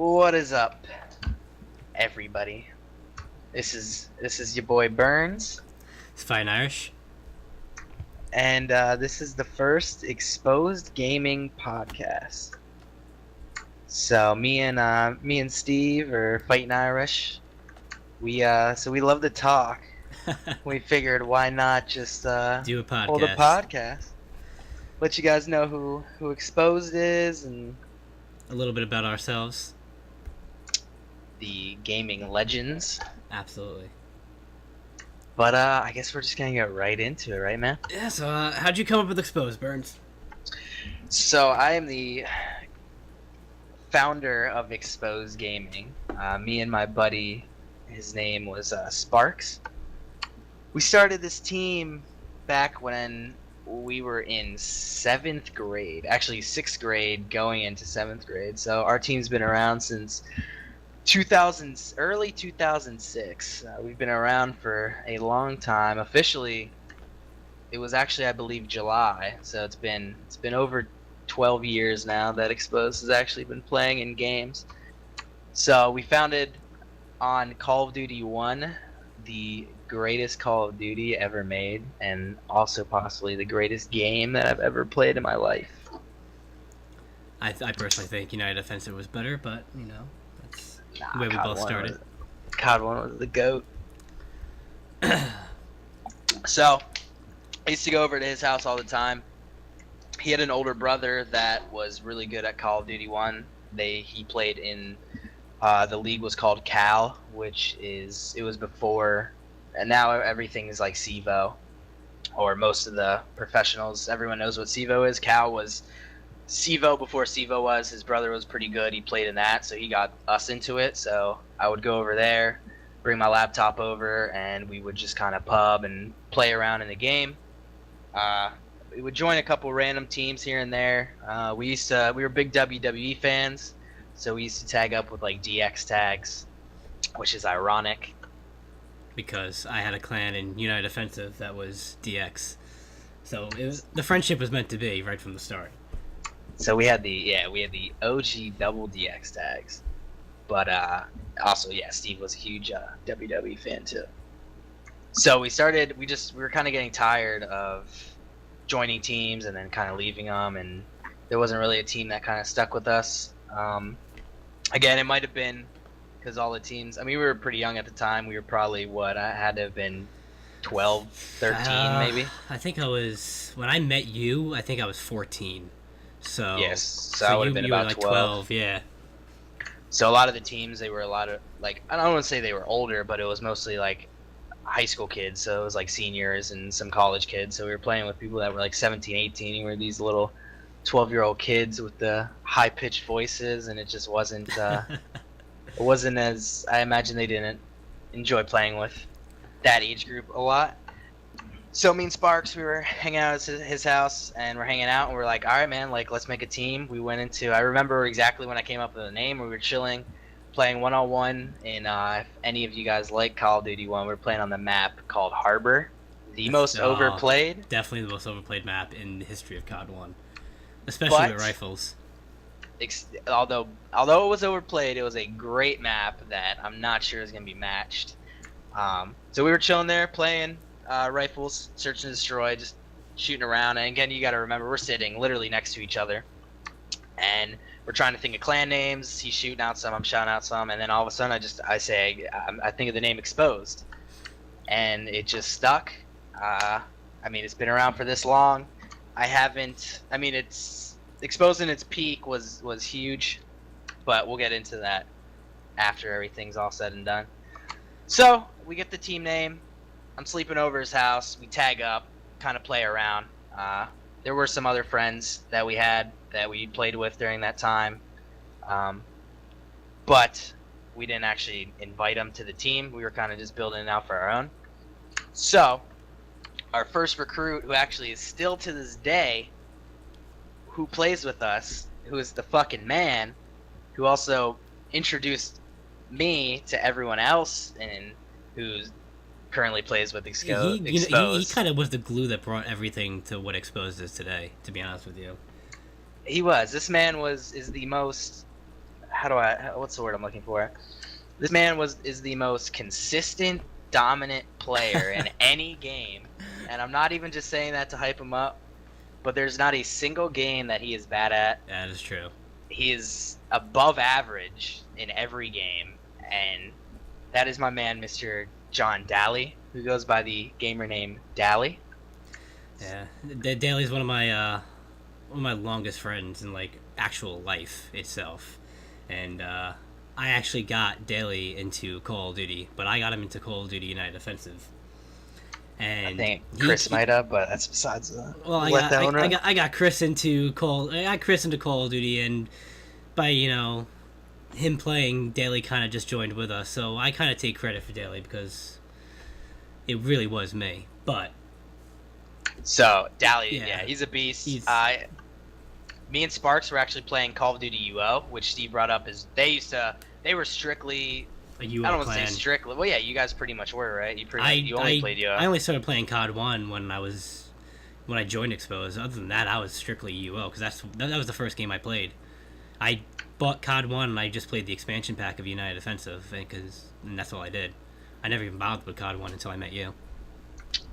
What is up, everybody? This is your boy BurnZ, It's fightinirish. and this is the first XPOZED gaming podcast. So me and Steve are fightinirish. We love to talk. We figured why not just Do a podcast. hold a podcast. Let you guys know who XPOZED is and A little bit about ourselves. the gaming legends. Absolutely. But I guess we're just gonna get right into it, right, man? Yeah, so how'd you come up with XPOZED, BurnZ? So I am the founder of XPOZED Gaming. Me and my buddy, his name was Sparks. We started this team back when we were in 7th grade. Actually, 6th grade going into 7th grade. So our team's been around since early 2006. We've been around for a long time. Officially, it was actually, I believe, July. So it's been over 12 years now that XPOZED has actually been playing in games. So we founded on Call of Duty 1, the greatest Call of Duty ever made, and also possibly the greatest game that I've ever played in my life. I personally think United Offensive was better, but, you know, that's the way we COD both 1 started. COD 1 was the GOAT. So, I used to go over to his house all the time. He had an older brother that was really good at Call of Duty 1. He played in the league was called Cal, it was before, and now everything is like CEVO, or most of the professionals. Everyone knows what CEVO is. Cal was CEVO before CEVO was. His brother was pretty good. He played in that, so he got us into it. So I would go over there, bring my laptop over, and we would just kind of pub and play around in the game. We would join a couple random teams here and there. We were big WWE fans, so we used to tag up with like DX tags, which is ironic. Because I had a clan in United Offensive that was DX. So the friendship was meant to be right from the start. So we had the OG double DX tags, but also Steve was a huge WWE fan too. So we were kind of getting tired of joining teams and then kind of leaving them, and there wasn't really a team that kind of stuck with us. Again, it might have been because all the teams, I mean, we were pretty young at the time. We were probably, I had to have been 12, 13 maybe. I think when I met you, I think I was 14. So yes, so I would have been you were about like 12. Yeah. So a lot of the teams, they were a lot of, like, I don't want to say they were older, but it was mostly like high school kids. So it was like seniors and some college kids. So we were playing with people that were like 17, 18. And we were these little 12-year-old kids with the high-pitched voices, and it just wasn't it wasn't as, I imagine they didn't enjoy playing with that age group a lot. So me and Sparks, we were hanging out at his house, and we're hanging out, and we're like, all right, man, like, let's make a team. I remember exactly when I came up with the name. We were chilling, playing one-on-one, and if any of you guys like Call of Duty 1, we were playing on the map called Harbor, most overplayed. Definitely the most overplayed map in the history of COD 1, especially with rifles. Although it was overplayed, it was a great map that I'm not sure is going to be matched. So we were chilling there, playing rifles, search and destroy, just shooting around. And again, you got to remember, we're sitting literally next to each other, and we're trying to think of clan names. He's shooting out some, I'm shouting out some, and then all of a sudden, I think of the name XPOZED, and it just stuck. I mean, it's been around for this long. It's XPOZED in its peak was huge, but we'll get into that after everything's all said and done. So we get the team name. I'm sleeping over his house. We tag up, kind of play around. There were some other friends that we had that we played with during that time, but we didn't actually invite them to the team. We were kind of just building it out for our own. So our first recruit, who actually is still to this day, who plays with us, who is the fucking man, who also introduced me to everyone else, and who currently plays with XPOZED. He kind of was the glue that brought everything to what XPOZED is today, to be honest with you. He was. This man is the most what's the word I'm looking for? This man is the most consistent, dominant player in any game, and I'm not even just saying that to hype him up, but there's not a single game that he is bad at. That is true. He is above average in every game, and that is my man, Mr. John Daly, who goes by the gamer name Daly. Yeah, Daly's one of my longest friends in like actual life itself, and I actually got Daly into Call of Duty, but I got him into Call of Duty United Offensive. And I think Chris might have, but that's besides the. Well, I got Chris into Call of Duty, and by him playing, Daly kind of just joined with us. So I kind of take credit for Daly because it really was me. But so Daly, yeah he's a beast. Me and Sparks were actually playing Call of Duty UO, which Steve brought up. They were strictly a UO I don't clan. want to say strictly. Well, yeah, you guys pretty much were, right? You only played UO. I only started playing COD 1 when I joined XPOZED. Other than that, I was strictly UO because that was the first game I played. I bought COD 1 and I just played the expansion pack of United Offensive and that's all I did. I never even bothered with COD 1 until I met you.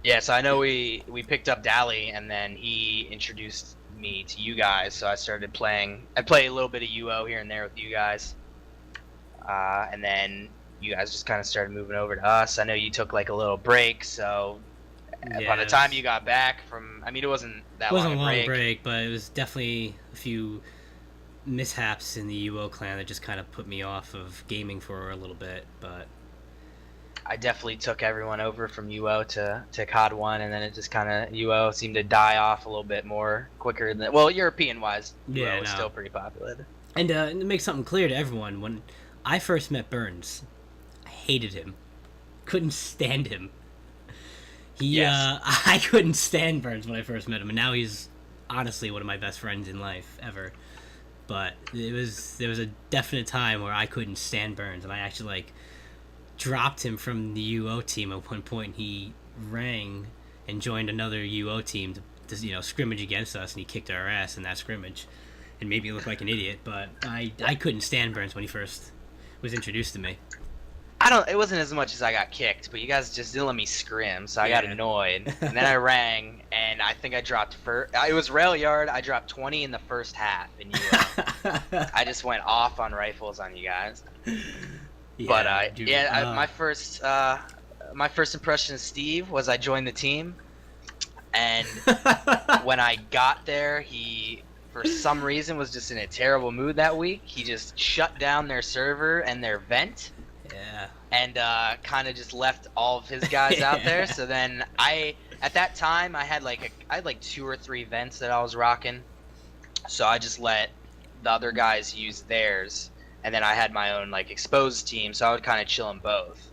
Yeah, so I know we picked up Daly, and then he introduced me to you guys, so I started playing. I play a little bit of UO here and there with you guys, and then you guys just kind of started moving over to us. I know you took like a little break, so by the time you got back from, I mean, it wasn't that long. It wasn't a long break, but it was definitely a few mishaps in the UO clan that just kind of put me off of gaming for a little bit, but I definitely took everyone over from UO to COD 1, and then it just kind of, UO seemed to die off a little bit more quicker than, well, European-wise, UO was still pretty popular. And to make something clear to everyone, when I first met BurnZ, I hated him. Couldn't stand him. I couldn't stand BurnZ when I first met him, and now he's honestly one of my best friends in life, ever. But there was a definite time where I couldn't stand BurnZ, and I actually, dropped him from the UO team at one point. He rang and joined another UO team to scrimmage against us, and he kicked our ass in that scrimmage and made me look like an idiot. But I couldn't stand BurnZ when he first was introduced to me. It wasn't as much as I got kicked, but you guys just didn't let me scrim, so I got annoyed. And then I rang, and I think I dropped it was rail yard. I dropped 20 in the first half in UO. I just went off on rifles on you guys. Yeah, but my first impression of Steve was I joined the team, and when I got there, he for some reason was just in a terrible mood that week. He just shut down their server and their vent, and kind of just left all of his guys out there. So then at that time I had like 2 or 3 vents that I was rocking, so I just let the other guys use theirs. And then I had my own XPOZED team, so I would kind of chill in both.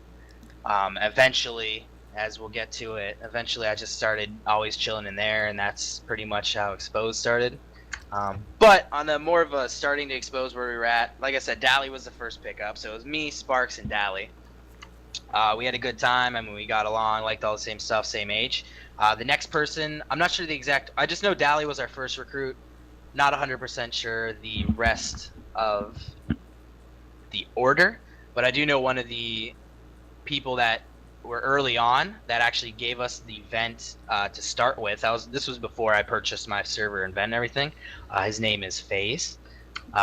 Eventually, as we'll get to it, I just started always chilling in there, and that's pretty much how XPOZED started. But on the more of a starting to expose where we were at, like I said, Daly was the first pickup, so it was me, Sparks, and Daly. We had a good time. I mean, we got along, liked all the same stuff, same age. The next person, I'm not sure the exact. I just know Daly was our first recruit. Not 100% sure the rest of the order, but I do know one of the people that were early on that actually gave us the vent to start with. This was before I purchased my server and vent and everything. His name is hecz.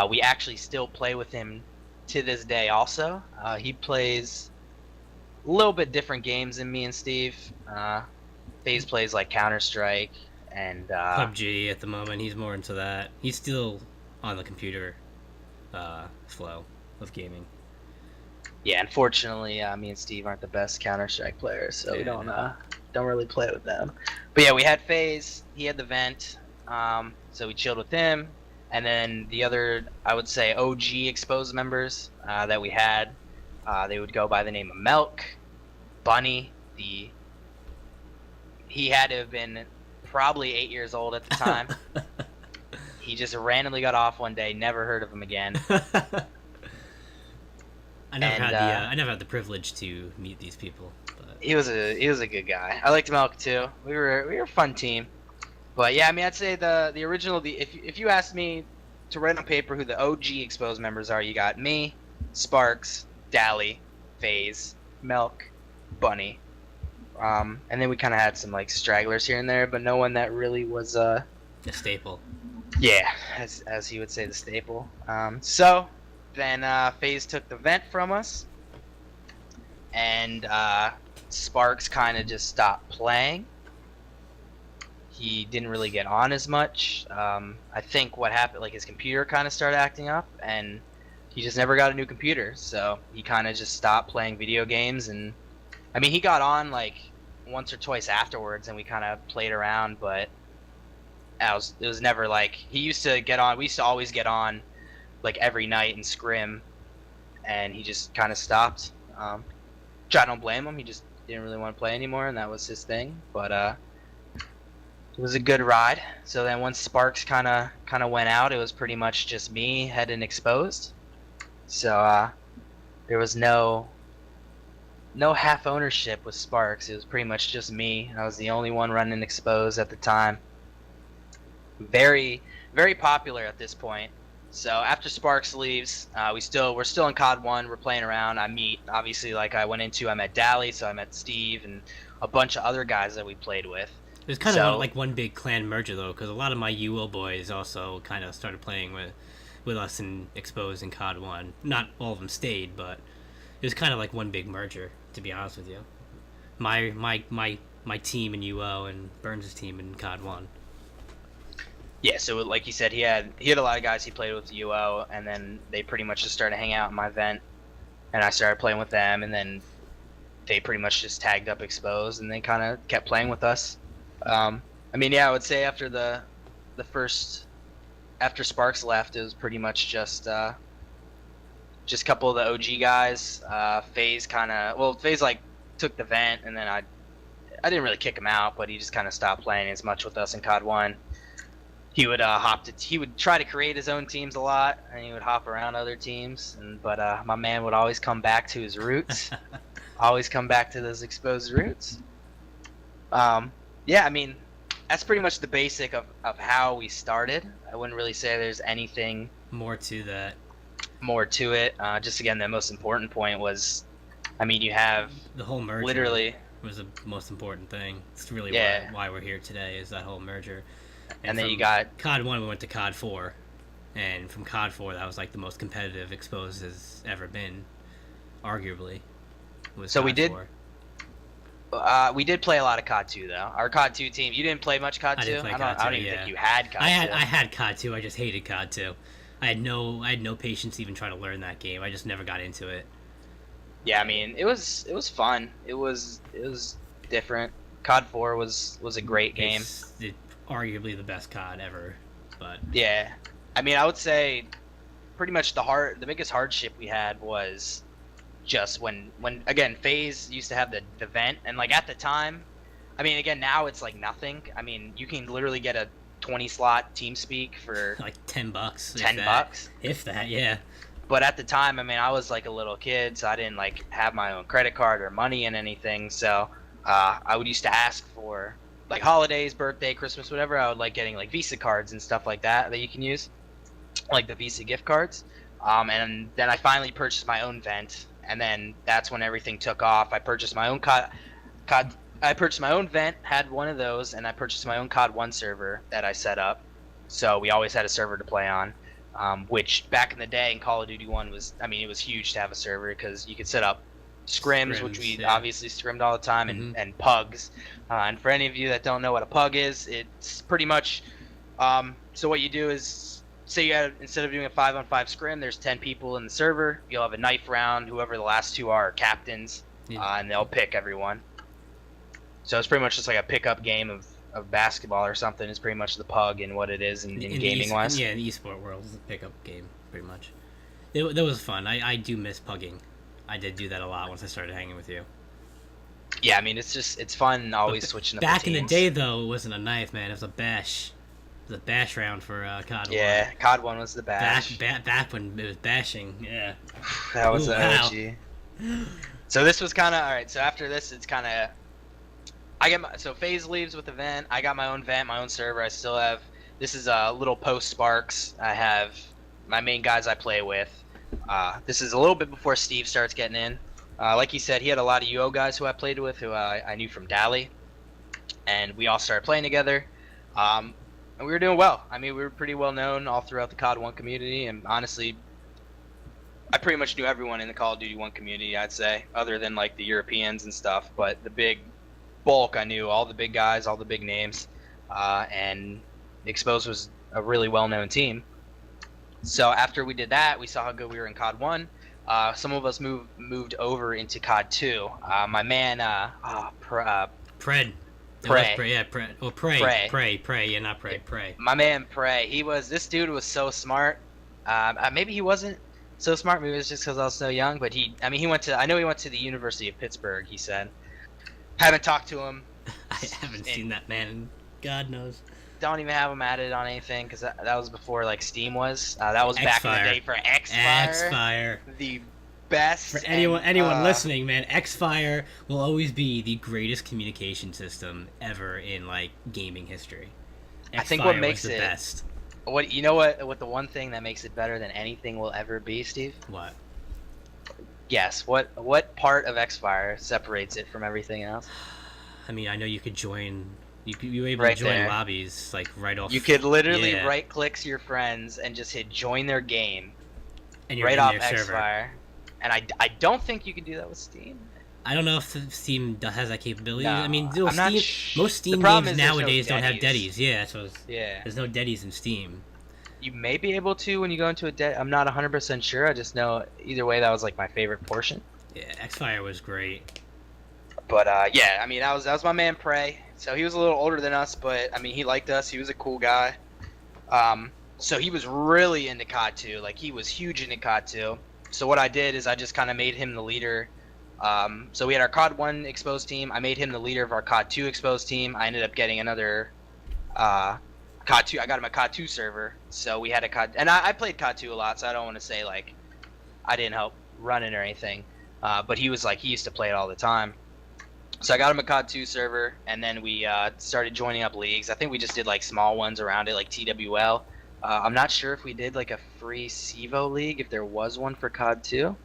We actually still play with him to this day also. He plays a little bit different games than me and Steve. hecz plays Counter-Strike and PUBG at the moment. He's more into that. He's still on the computer flow of gaming. Yeah, unfortunately, me and Steve aren't the best Counter-Strike players, so we don't really play with them. But yeah, we had hecz. He had the vent, so we chilled with him. And then the other, I would say, OG XPOZED members that we had, they would go by the name of Milk, Bunny. He had to have been probably 8 years old at the time. He just randomly got off one day. Never heard of him again. I never had the privilege to meet these people. But he was a good guy. I liked Milk too. We were a fun team. But yeah, I mean, I'd say the original. If you asked me to write on paper who the OG Exposed members are, you got me, Sparks, Dally, FaZe, Milk, Bunny. And then we kind of had some like stragglers here and there, but no one that really was a staple. Yeah, as he would say, the staple. So then FaZe took the vent from us, and Sparks kind of just stopped playing. He didn't really get on as much. I think what happened, like his computer kind of started acting up, and he just never got a new computer. So he kind of just stopped playing video games. And I mean, he got on like once or twice afterwards, and we kind of played around, but it was never like he used to get on. We used to always get on like every night and scrim, and he just kind of stopped. I don't blame him. He just didn't really want to play anymore, and that was his thing. But it was a good ride. So then once Sparks kind of went out, it was pretty much just me heading Exposed. So there was no half ownership with Sparks. It was pretty much just me. I was the only one running Exposed at the time. Very, very popular at this point. So after Sparks leaves, we're still in COD 1. We're playing around. I met Dally, so I met Steve and a bunch of other guys that we played with. It was kind of like one big clan merger though, because a lot of my UO boys also kind of started playing with us in Exposed in COD 1. Not all of them stayed, but it was kind of like one big merger, to be honest with you. My team in UO and BurnZ's team in COD 1. Yeah, so like you said, he had a lot of guys he played with UO, and then they pretty much just started hanging out in my vent, and I started playing with them, and then they pretty much just tagged up Exposed, and they kind of kept playing with us. I mean, yeah, I would say after after Sparks left, it was pretty much just a couple of the OG guys. FaZe FaZe like took the vent, and then I didn't really kick him out, but he just kind of stopped playing as much with us in COD 1. He would he would try to create his own teams a lot, and he would hop around other teams. But my man would always come back to his roots, always come back to those Exposed roots. Yeah, I mean, that's pretty much the basic of how we started. I wouldn't really say there's anything more to it. Just again, the most important point was, I mean, you have the whole merger. Literally was the most important thing. It's really why we're here today, is that whole merger. And then you got COD 1, we went to COD 4, and from COD 4, that was like the most competitive Exposed has ever been, arguably. So we did play a lot of COD 2 though. Our COD 2 team. You didn't play much COD 2? I don't even think you had COD 2. I had COD 2. I just hated COD 2. I had no patience to even try to learn that game. I just never got into it. Yeah, I mean, it was fun. It was different. COD 4 was a great game. It's arguably the best COD ever, but yeah, I mean, I would say pretty much the biggest hardship we had was just when again FaZe used to have the vent, and like at the time, I mean, again, now it's like nothing. I mean, you can literally get a 20 slot TeamSpeak for like $10. $10, if that, yeah. But at the time, I mean, I was like a little kid, so I didn't like have my own credit card or money in anything. So I would used to ask for like holidays, birthday, Christmas, whatever. I would like getting like Visa cards and stuff like that you can use, like the Visa gift cards. And then I finally purchased my own vent, and then that's when everything took off. I purchased my own I purchased my own vent, had one of those, and I purchased my own COD 1 server that I set up. So we always had a server to play on, which back in the day in Call of Duty 1 it was huge to have a server, because you could set up scrims, which we obviously scrimmed all the time, and pugs. And for any of you that don't know what a pug is, it's pretty much so what you do is, say instead of doing a 5-on-5 scrim, there's 10 people in the server. You'll have a knife round. Whoever the last two are captains, and they'll pick everyone. So it's pretty much just like a pickup game of basketball or something. Is pretty much the pug and what it is in gaming wise. Yeah, in the esport world, it's a pickup game pretty much. That was fun. I do miss pugging. I did do that a lot once I started hanging with you. Yeah, I mean, it's fun always switching up back the teams. in the day, though, it wasn't a knife, man. It was a bash. It was a bash round for COD 1. Yeah, COD 1 was the bash. Back when it was bashing, yeah. That was the OG. So this was kind of, alright, so after this, it's kind of, so FaZe leaves with the vent. I got my own vent, my own server. I still have This is little post Sparks. I have my main guys I play with. This is a little bit before Steve starts getting in. Like he said, he had a lot of UO guys who I played with who I knew from Dally, and we all started playing together. And we were doing well. I mean, we were pretty well known all throughout the COD 1 community, and honestly, I pretty much knew everyone in the Call of Duty 1 community, I'd say, other than like the Europeans and stuff. But the big bulk, I knew all the big guys, all the big names, and XPOZED was a really well-known team. So after we did that, we saw how good we were in COD 1. Some of us moved over into COD 2. My man, Pred. Prey. Yeah, Prey. Well, Prey. Yeah, not Prey. Prey. My man Prey. This dude was so smart. Maybe he wasn't so smart. Maybe it was just because I was so young. But I know he went to the University of Pittsburgh. He said. Haven't talked to him. I haven't seen that man in God knows. Don't even have him added on anything because that was before like Steam was. That was back in the day for Xfire. The best. For anyone listening, man, Xfire will always be the greatest communication system ever in like gaming history. I think what makes it the best. What the one thing that makes it better than anything will ever be, Steve? What? Yes. What part of Xfire separates it from everything else? I mean, I know you could join. You were able right to join there. lobbies like right off. You could literally right click to your friends and just hit join their game. And you're right in off their server. Xfire. And I don't think you can do that with Steam. I don't know if Steam has that capability. No, I mean, most Steam games games nowadays don't have deadies. Yeah, yeah. There's no deadies in Steam. You may be able to when you go into a dead. I'm not 100% sure. I just know either way that was like my favorite portion. Yeah, Xfire was great. But yeah, I mean that was my man Prey. So he was a little older than us, but I mean he liked us. He was a cool guy. So he was really into COD 2. Like he was huge into COD 2. So what I did is I just kind of made him the leader. So we had our COD 1 XPOZED team. I made him the leader of our COD 2 XPOZED team. I ended up getting another COD 2. I got him a COD 2 server. So we had a COD, and I played COD 2 a lot. So I don't want to say like I didn't help run it or anything. But he used to play it all the time. So I got him a COD 2 server, and then we started joining up leagues. I think we just did like small ones around it, like TWL. I'm not sure if we did like a free CEVO league, if there was one for COD 2.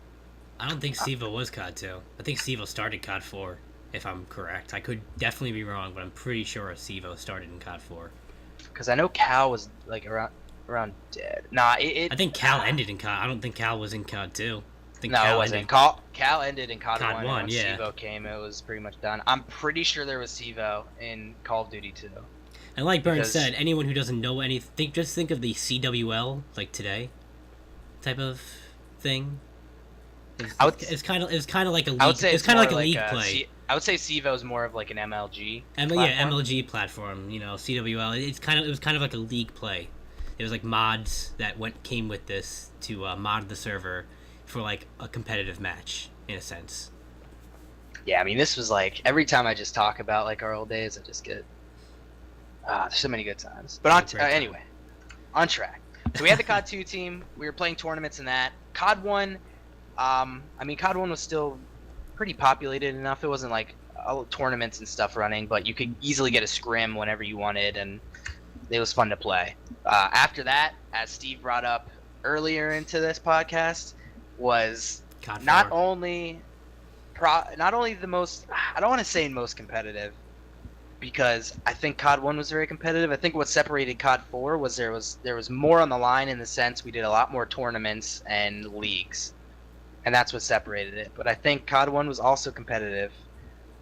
I don't think CEVO was COD 2. I think CEVO started COD 4, if I'm correct. I could definitely be wrong, but I'm pretty sure CEVO started in COD 4. Because I know Cal was like around dead. Nah, I think Cal ended in COD. I don't think Cal was in COD 2. No, it wasn't. Cal ended in COD 1. COD 1, and yeah. CEVO came, it was pretty much done. I'm pretty sure there was CEVO in Call of Duty 2. And like Burn said, anyone who doesn't know anything, just think of the CWL, like today, type of thing. It's kind of like a league. It's kind of like a league play. I would say CEVO is more of like an MLG. MLG platform. You know, CWL. It was kind of like a league play. It was like mods that came with this to mod the server for like a competitive match in a sense. Yeah, I mean this was like every time I just talk about like our old days, I just get there's so many good times. But anyway, on track. So we had the COD 2 team. We were playing tournaments in that. COD 1. I mean COD 1 was still pretty populated enough. It wasn't like tournaments and stuff running, but you could easily get a scrim whenever you wanted, and it was fun to play. After that, as Steve brought up earlier into this podcast, was not only the most, I don't want to say most competitive, because I think COD 1 was very competitive. I think what separated COD 4 was there was more on the line in the sense we did a lot more tournaments and leagues, and that's what separated it. But I think COD 1 was also competitive,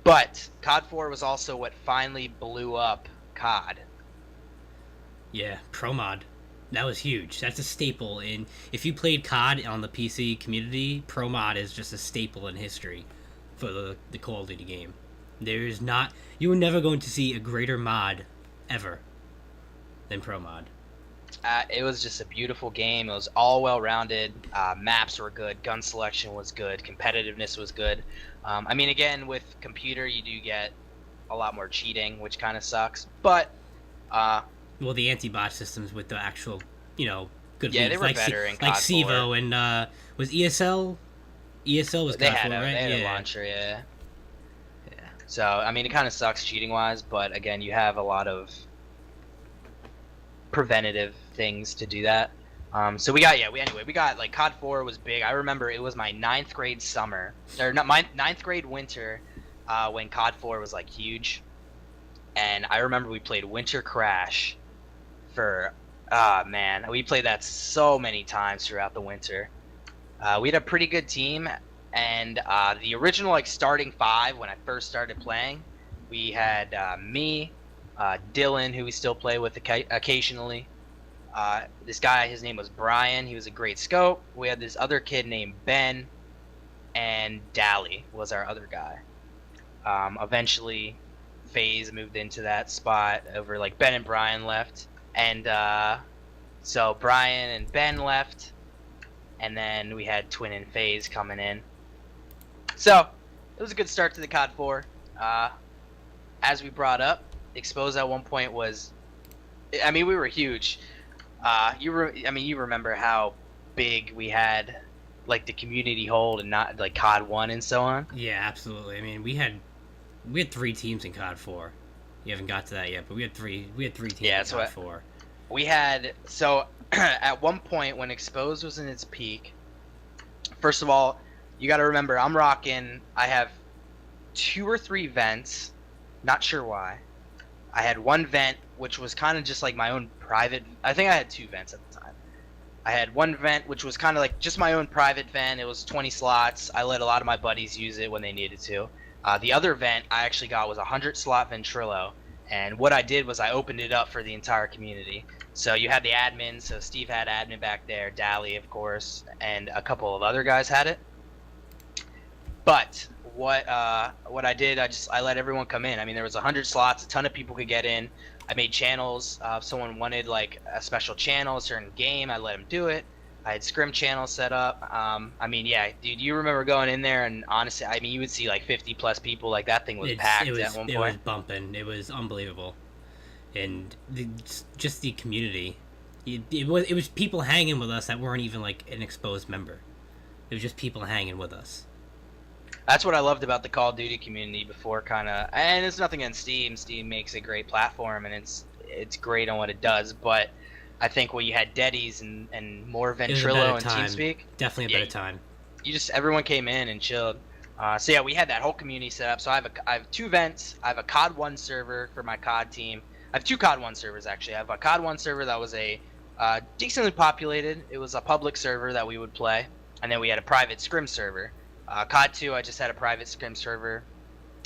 but COD 4 was also what finally blew up COD. Yeah, Pro Mod. That was huge. That's a staple in... If you played COD on the PC community, Pro Mod is just a staple in history for the Call of Duty game. There's not... You were never going to see a greater mod ever than Pro Mod. It was just a beautiful game. It was all well-rounded. Maps were good. Gun selection was good. Competitiveness was good. I mean, again, with computer, you do get a lot more cheating, which kind of sucks. But... well, the anti-bot systems with the actual, good yeah, leads. They were like better in COD like CEVO 4. And was ESL? ESL was COD 4, right? They had a launcher, yeah. So I mean, it kind of sucks cheating-wise, but again, you have a lot of preventative things to do that. So we got like COD 4 was big. I remember it was my 9th grade summer, or not my 9th grade winter, when COD 4 was like huge, and I remember we played Winter Crash for, man, we played that so many times throughout the winter. We had a pretty good team, and the original like starting 5 when I first started playing, we had me, Dylan, who we still play with occasionally. This guy, his name was Brian. He was a great scope. We had this other kid named Ben, and Dally was our other guy. Eventually, FaZe moved into that spot over like Ben and Brian left, and so Brian and Ben left, and then we had Twin and FaZe coming in. So it was a good start to the COD 4. As we brought up, XPOZED at one point was, I mean, we were huge. You remember how big we had, like, the community hold and not like COD 1 and so on. Yeah, absolutely. I mean, we had 3 teams in COD 4. You haven't got to that yet, but we had three teams in COD 4. We had, so at one point when XPOZED was in its peak, first of all, you got to remember I have 2 or 3 vents, not sure why. I had 1 vent, which was kind of just like my own private. I think I had 2 vents at the time. I had 1 vent, which was kind of like just my own private vent. It was 20 slots. I let a lot of my buddies use it when they needed to. The other vent I actually got was a 100-slot Ventrilo, and what I did was I opened it up for the entire community. So you had the admin, so Steve had admin back there, Dally, of course, and a couple of other guys had it. But what I did, I let everyone come in. I mean, there was 100 slots, a ton of people could get in. I made channels. If someone wanted like a special channel, a certain game, I let them do it. I had scrim channels set up. I mean, yeah, dude, you remember going in there, and honestly, I mean, you would see like 50 plus people. Like that thing was packed at one point. It was bumping. It was unbelievable, and just the community. It was people hanging with us that weren't even like an XPOZED member. It was just people hanging with us. That's what I loved about the Call of Duty community before, kind of. And it's nothing against Steam. Steam makes a great platform, and it's great on what it does. But I think when you had Deadies and more Ventrilo and TeamSpeak, definitely a better time. Everyone came in and chilled. So yeah, we had that whole community set up. So I have 2 vents. I have a COD 1 server for my COD team. I have 2 COD 1 servers actually. I have a COD 1 server that was a decently populated. It was a public server that we would play, and then we had a private scrim server. COD 2, I just had a private scrim server,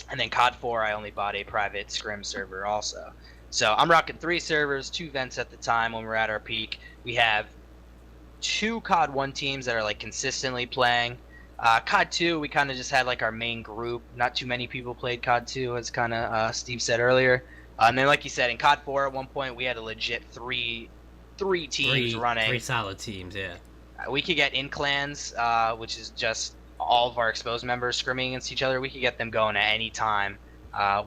and then COD 4, I only bought a private scrim server also. So I'm rocking 3 servers, 2 vents at the time when we're at our peak. We have 2 COD 1 teams that are like consistently playing. COD 2, we kind of just had like our main group. Not too many people played COD 2, as kind of Steve said earlier. And then, like you said, in COD 4 at one point, we had a legit three teams running. 3 solid teams, yeah. We could get in clans, which is just all of our XPOZED members scrimming against each other. We could get them going at any time,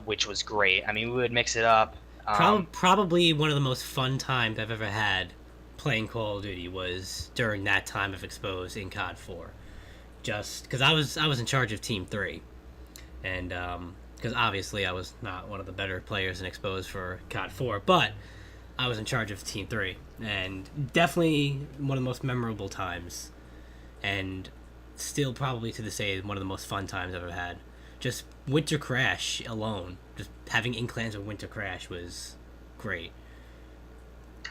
which was great. I mean, we would mix it up. Probably one of the most fun times I've ever had playing Call of Duty was during that time of XPOZED in COD 4. Just because I was in charge of Team 3, and because obviously I was not one of the better players in XPOZED for COD 4, but I was in charge of Team 3, and definitely one of the most memorable times, and still probably to this day one of the most fun times I've ever had. Just Winter Crash alone, just having in clans with Winter Crash was great.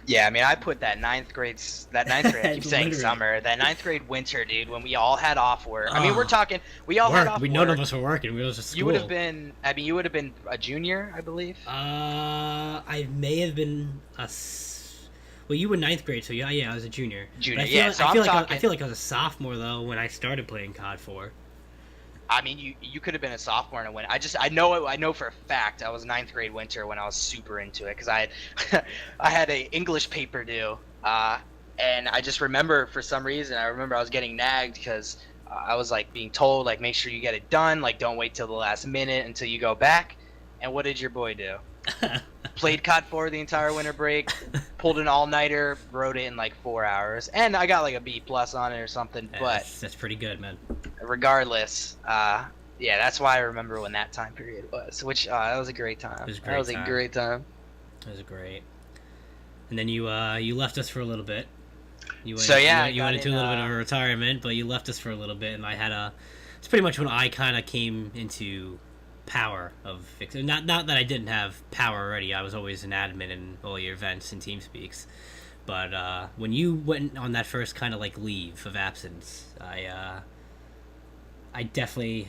Yeah, I mean, I put that ninth grade, I keep saying summer, that 9th grade winter, dude, when we all had off work. I mean, we're talking, we all had off work. None of us were working, we was just school. You would have been a junior, I believe? I may have been well, you were 9th grade, so yeah, I was a junior. Junior, I feel like I was a sophomore, though, when I started playing COD 4. I mean, you could have been a sophomore and win. I know for a fact I was 9th grade winter when I was super into it, because I had a English paper due, and I just remember for some reason I was getting nagged because I was like being told like make sure you get it done, like don't wait till the last minute until you go back. And what did your boy do? Played COD 4 the entire winter break, pulled an all-nighter, wrote it in like 4 hours, and I got like a B+ on it or something. Yeah, but that's pretty good, man. Regardless, yeah, that's why I remember when that time period was. Which that was a great time. It was a great time. It was great. And then you left us for a little bit. You went, So yeah, you went into a little bit of a retirement, but you left us for a little bit, and I had it's pretty much when I kind of came into power of not that I didn't have power already. I was always an admin in all your events and TeamSpeaks. But when you went on that first kind of like leave of absence, I definitely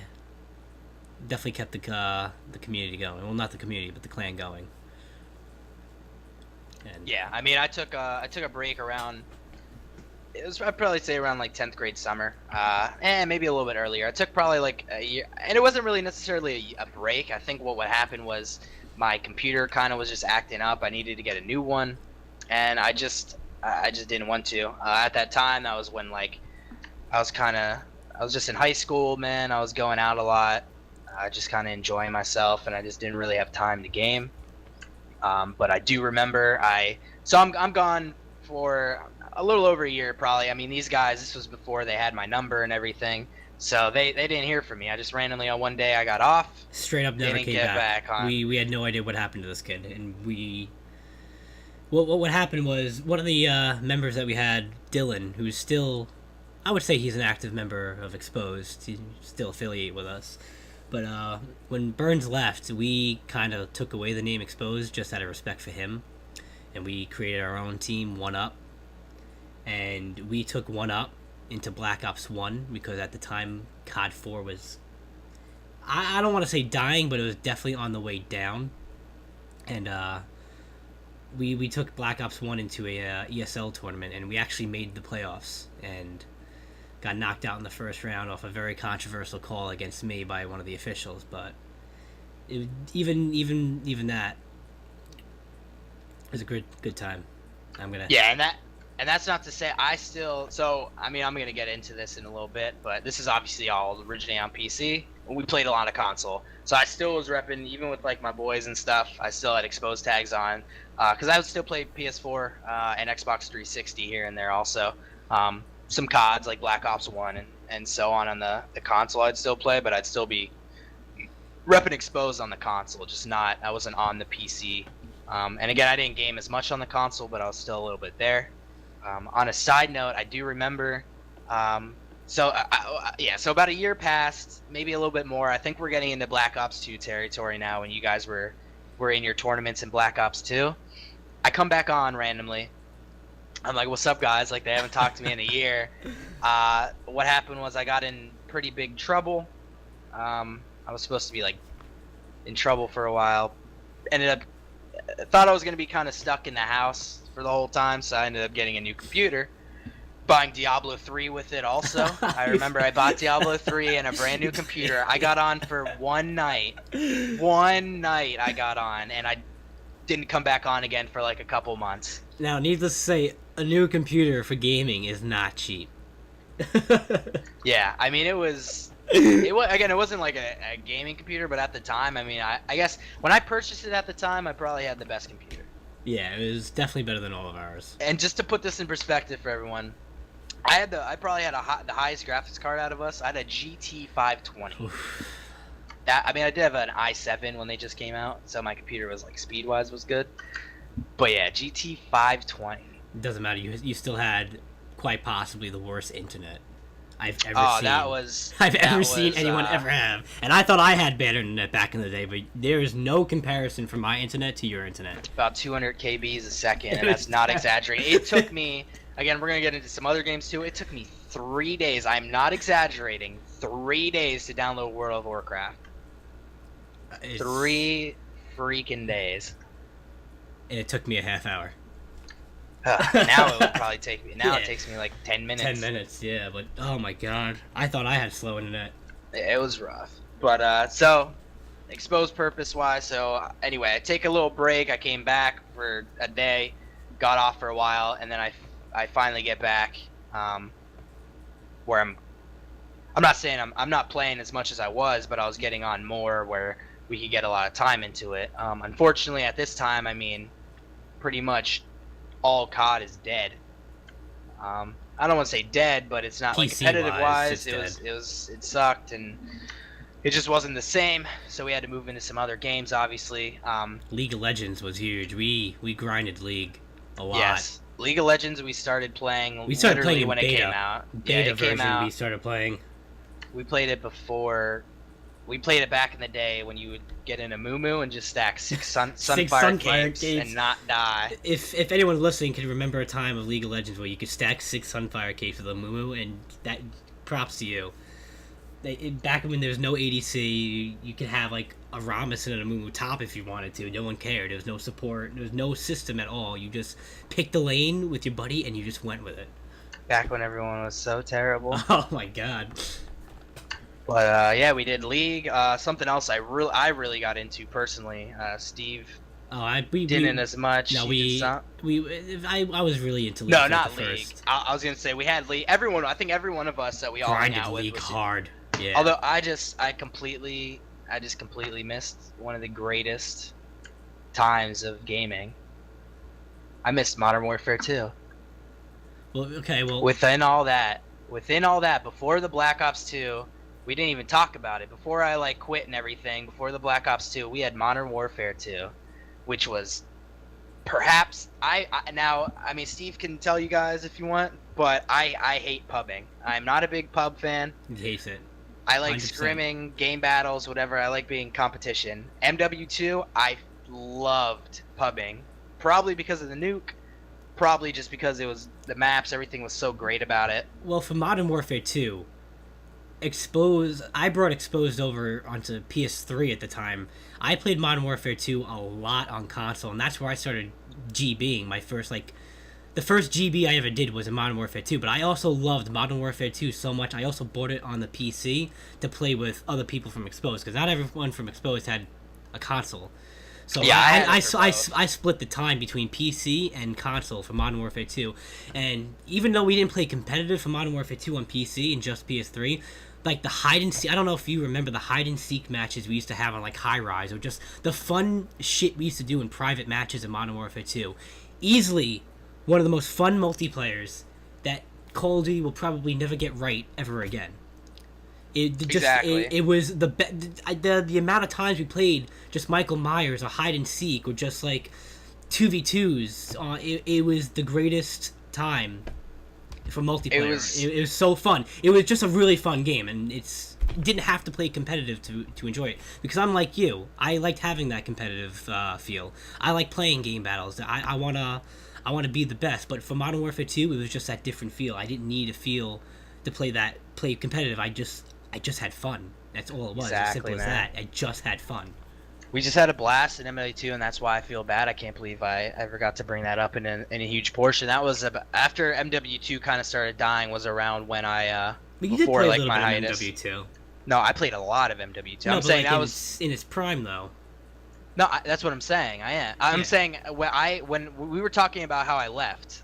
kept the community going. Well, not the community, but the clan going. And yeah, I mean, I took a break around. I'd probably say around like 10th grade summer, and maybe a little bit earlier. I took probably like a year, and it wasn't really necessarily a break. I think what would happen was my computer kind of was just acting up. I needed to get a new one, and I just didn't want to. At that time, that was when like I was just in high school, man. I was going out a lot, just kind of enjoying myself, and I just didn't really have time to game. But I do remember I'm gone for a little over a year probably. I mean, these guys, this was before they had my number and everything, so they didn't hear from me. I just randomly on one day I got off. Straight up never came back. We had no idea what happened to this kid, and what happened was one of the members that we had, Dylan, who's still, I would say he's an active member of XPOZED. He's still affiliated with us. But when BurnZ left, we kind of took away the name XPOZED just out of respect for him. And we created our own team, 1UP. And we took 1UP into Black Ops 1 because at the time, COD 4 was, I don't want to say dying, but it was definitely on the way down. And we took Black Ops 1 into a ESL tournament, and we actually made the playoffs. And got knocked out in the first round off a very controversial call against me by one of the officials, but even that was a good time. And that's not to say I still. So I mean, I'm gonna get into this in a little bit, but this is obviously all originating on PC. We played a lot of console, so I still was repping, even with like my boys and stuff. I still had XPOZED tags on, because I would still play PS4 and Xbox 360 here and there also. Some CODs like Black Ops 1 and so on the console I'd still play, but I'd still be repping XPOZED on the console, just not, I wasn't on the PC. And again, I didn't game as much on the console, but I was still a little bit there. On a side note, I do remember, so about a year passed, maybe a little bit more. I think we're getting into Black Ops 2 territory now when you guys were in your tournaments in Black Ops 2. I come back on randomly. I'm like, what's up, guys? Like, they haven't talked to me in a year. What happened was I got in pretty big trouble. I was supposed to be, like, in trouble for a while. Thought I was going to be kind of stuck in the house for the whole time, so I ended up getting a new computer. Buying Diablo 3 with it also. I remember I bought Diablo 3 and a brand new computer. I got on for one night. One night I got on, and I didn't come back on again for, like, a couple months. Now, needless to say, a new computer for gaming is not cheap. Yeah, I mean, it wasn't like a gaming computer, but at the time, I mean, I guess when I purchased it at the time, I probably had the best computer. Yeah, it was definitely better than all of ours. And just to put this in perspective for everyone, I probably had the highest graphics card out of us. I had a GT 520. I mean, I did have an i7 when they just came out, so my computer was like speed-wise was good. But yeah, GT 520. It doesn't matter. You still had quite possibly the worst internet I've ever seen. I've ever seen anyone ever have. And I thought I had better internet back in the day, but there is no comparison from my internet to your internet. About 200 kbs a second, and that's not exaggerating. It took me, again, we're going to get into some other games too. It took me 3 days. I'm not exaggerating. 3 days to download World of Warcraft. 3 freaking days. And it took me a half hour. Now it would probably take me. Now it takes me like 10 minutes. 10 minutes, yeah. But oh my god, I thought I had slow internet. It was rough. But so, XPOZED purpose-wise. So anyway, I take a little break. I came back for a day, got off for a while, and then I finally get back. Where I'm not saying I'm not playing as much as I was, but I was getting on more where we could get a lot of time into it. Unfortunately, at this time, I mean, pretty much all COD is dead. I don't want to say dead, but it's not like competitive wise. It sucked, and it just wasn't the same. So we had to move into some other games, obviously. League of Legends was huge. We grinded League. a lot. Yes. League of Legends we started playing We started literally playing in when beta. it came out. Beta it version came out. we started playing. We played it before. We played it back in the day when you would get in a moo and just stack six sunfire capes and not die. If anyone listening can remember a time of League of Legends where you could stack 6 sunfire capes with a moo, and that, props to you. Back when there was no ADC, you could have like a Ramus and a moo top if you wanted to. No one cared. There was no support. There was no system at all. You just picked a lane with your buddy and you just went with it. Back when everyone was so terrible. Oh my god. But yeah, we did League. Something else I really got into personally. Steve didn't as much. No, I was really into League. No, not League. I was gonna say we had League. I think every one of us that we all hung out with League hard. Yeah. Although I just completely missed one of the greatest times of gaming. I missed Modern Warfare 2. Well, okay, well. Within all that, before the Black Ops 2. We didn't even talk about it. Before I quit and everything, before the Black Ops 2, we had Modern Warfare 2, which was perhaps Steve can tell you guys if you want, but I hate pubbing. I'm not a big pub fan. He hates it. I like 100%. scrimming, game battles, whatever. I like being competition. MW2, I loved pubbing, probably because of the nuke, probably just because it was the maps, everything was so great about it. Well, for Modern Warfare 2, I brought XPOZED over onto PS3 at the time. I played Modern Warfare 2 a lot on console, and that's where I started GBing. The first GB I ever did was in Modern Warfare 2, but I also loved Modern Warfare 2 so much, I also bought it on the PC to play with other people from XPOZED, because not everyone from XPOZED had a console. So yeah, I split the time between PC and console for Modern Warfare 2, and even though we didn't play competitive for Modern Warfare 2 on PC and just PS3, the hide and seek, I don't know if you remember the hide and seek matches we used to have on High Rise, or just the fun shit we used to do in private matches in Modern Warfare 2. Easily one of the most fun multiplayers that Call of Duty will probably never get right ever again. It was the amount of times we played just Michael Myers or hide and seek or just 2v2s. It was the greatest time for multiplayer. It was so fun. It was just a really fun game, and it didn't have to play competitive to enjoy it, because I'm like you. I liked having that competitive feel. I like playing game battles. I wanna be the best, but for Modern Warfare 2 it was just that different feel. I didn't need a feel to play competitive. I just had fun. That's all it was. Exactly, as simple man. as that. I just had fun. We just had a blast in MW2, and that's why I feel bad. I can't believe I ever got to bring that up in a huge portion. That was after MW2 kind of started dying. Was around when I but you before did play a my little bit hiatus. of MW2. No, I played a lot of MW2. No, I'm but saying that was in its prime though. No, that's what I'm saying. I'm saying when we were talking about how I left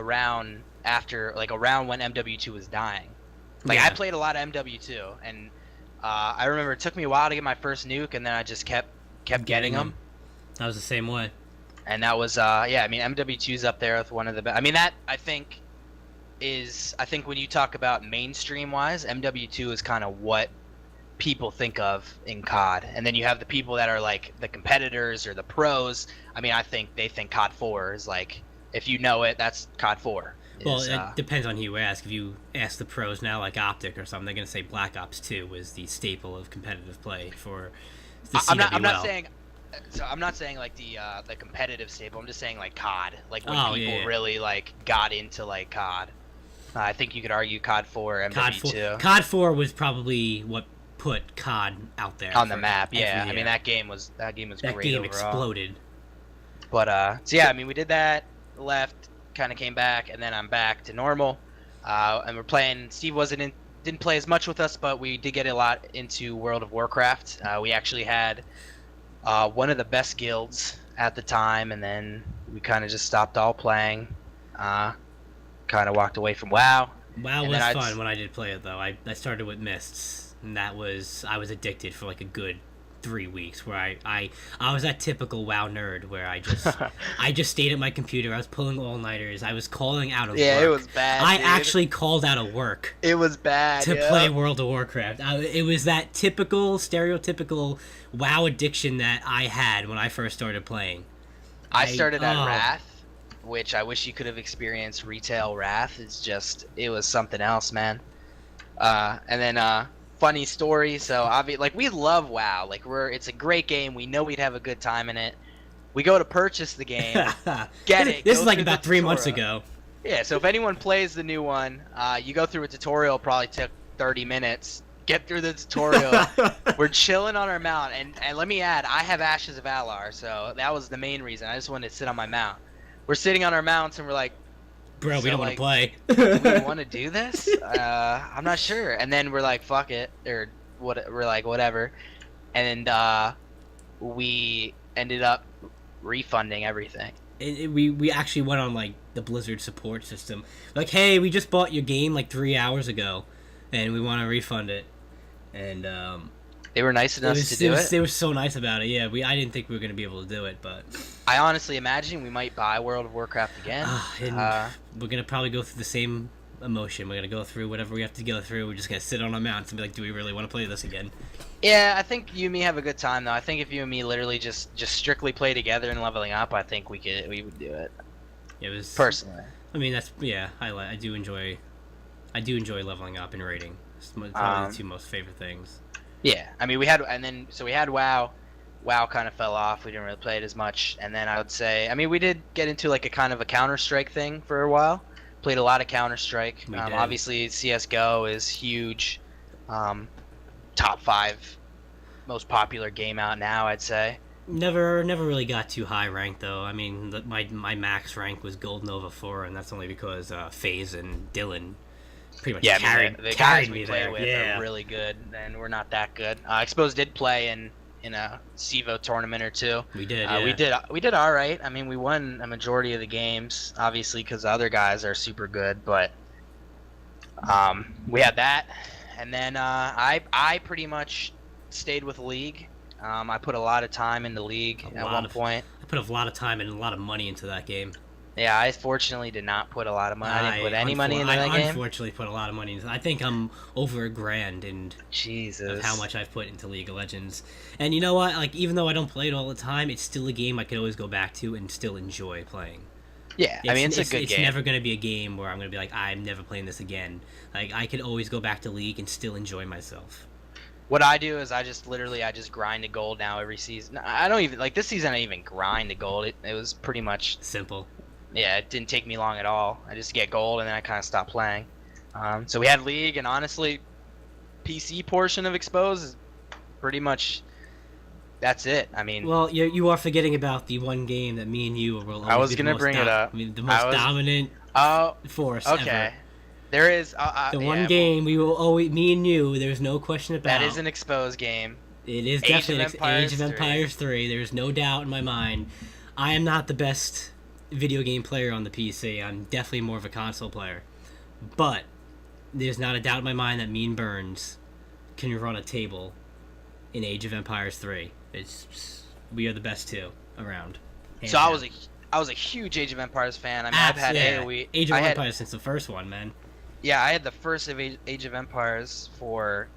around when MW2 was dying. I played a lot of MW2, and I remember it took me a while to get my first nuke, and then I just kept getting them. That was the same way. And that was MW2's up there with one of the best. I think when you talk about mainstream wise, MW2 is kind of what people think of in COD, and then you have the people that are the competitors or the pros. I think they think COD 4 is if you know it, that's COD 4. Well, it depends on who you ask. If you ask the pros now, like Optic or something, they're gonna say Black Ops 2 was the staple of competitive play for the CWL. I'm not saying the competitive staple. I'm just saying COD, when people really got into COD. I think you could argue COD 4, MW2. COD 4 was probably what put COD out there on the map. Yeah, that game was great. That game exploded. But we did that, left, kind of came back, and then I'm back to normal. And we're playing. Steve didn't play as much with us, but we did get a lot into World of Warcraft. We actually had one of the best guilds at the time, and then we kind of just stopped all playing. Kind of walked away from WoW. WoW was fun when I did play it, though. I started with Mists, and I was addicted for a good 3 weeks, where I was that typical WoW nerd where I just stayed at my computer. I was pulling all-nighters. I was calling out of work. Yeah, it was bad. I actually called out of work. It was bad to play World of Warcraft. It was that typical, stereotypical WoW addiction that I had when I first started playing. I started at Wrath, which I wish you could have experienced retail Wrath. It was something else, man. And then funny story. So we love WoW. Like it's a great game. We know we'd have a good time in it. We go to purchase the game, get it. This is like about 3 months ago. Yeah. So if anyone plays the new one, you go through a tutorial. Probably took 30 minutes. Get through the tutorial. We're chilling on our mount, and let me add, I have Ashes of Alar, so that was the main reason. I just wanted to sit on my mount. We're sitting on our mounts, and we're like, bro, we don't want to play. Do we want to do this? I'm not sure. And then we're like, fuck it, or what? We're like, whatever. And we ended up refunding everything. We actually went on like the Blizzard support system. Like, hey, we just bought your game like 3 hours ago, and we want to refund it. And they were nice enough to do it. They were so nice about it. Yeah, I didn't think we were gonna be able to do it, but I honestly imagine we might buy World of Warcraft again. We're gonna probably go through the same emotion. We're gonna go through whatever we have to go through. We're just gonna sit on our mounts and be like, do we really want to play this again? Yeah, I think you and me have a good time though. I think if you and me literally just strictly play together and leveling up, I think we would do it. It was personally. I mean, I do enjoy leveling up and raiding. It's probably the two most favorite things. Yeah, I mean we had WoW. WoW kind of fell off. We didn't really play it as much. And then I would say, I mean, we did get into like a kind of a Counter-Strike thing for a while. Played a lot of Counter-Strike. Obviously, CS:GO is huge. Top 5 most popular game out now, I'd say. Never really got too high ranked though. I mean, my max rank was Gold Nova 4, and that's only because FaZe and Dylan pretty much the guys we play with are really good, and we're not that good. XPOZED did play in a CEVO tournament or two. We did. We did all right. I mean, we won a majority of the games, obviously, because the other guys are super good. But we had that, and then I pretty much stayed with League. I put a lot of time into League at one point. I put a lot of time and a lot of money into that game. Yeah, I fortunately did not put a lot of money. I didn't put any money into that game. I unfortunately put a lot of money into it. I think I'm over $1,000 in Jesus of how much I've put into League of Legends. And you know what? Like, even though I don't play it all the time, it's still a game I could always go back to and still enjoy playing. Yeah, I mean, it's a good game. It's never going to be a game where I'm going to be like, I'm never playing this again. Like, I could always go back to League and still enjoy myself. What I do is I just grind to gold now every season. I don't even, like, this season I even grind to gold. It was pretty much simple. Yeah, it didn't take me long at all. I just get gold, and then I kind of stopped playing. So we had League, and honestly, PC portion of XPOZED is pretty much, that's it. I mean, well, you are forgetting about the one game that me and you will always I was gonna bring it up. I mean, the most dominant force ever. There is the one game we will always, me and you. There's no question about. That is an XPOZED game. It is definitely Age of Empires 3. There's no doubt in my mind. I am not the best video game player on the PC. I'm definitely more of a console player, but there's not a doubt in my mind that me and BurnZ can run a table in Age of Empires 3. We are the best two around. So I was a huge Age of Empires fan. I mean, I've had AoE. Age of Empires since the first one, man. Yeah, I had the first of Age of Empires for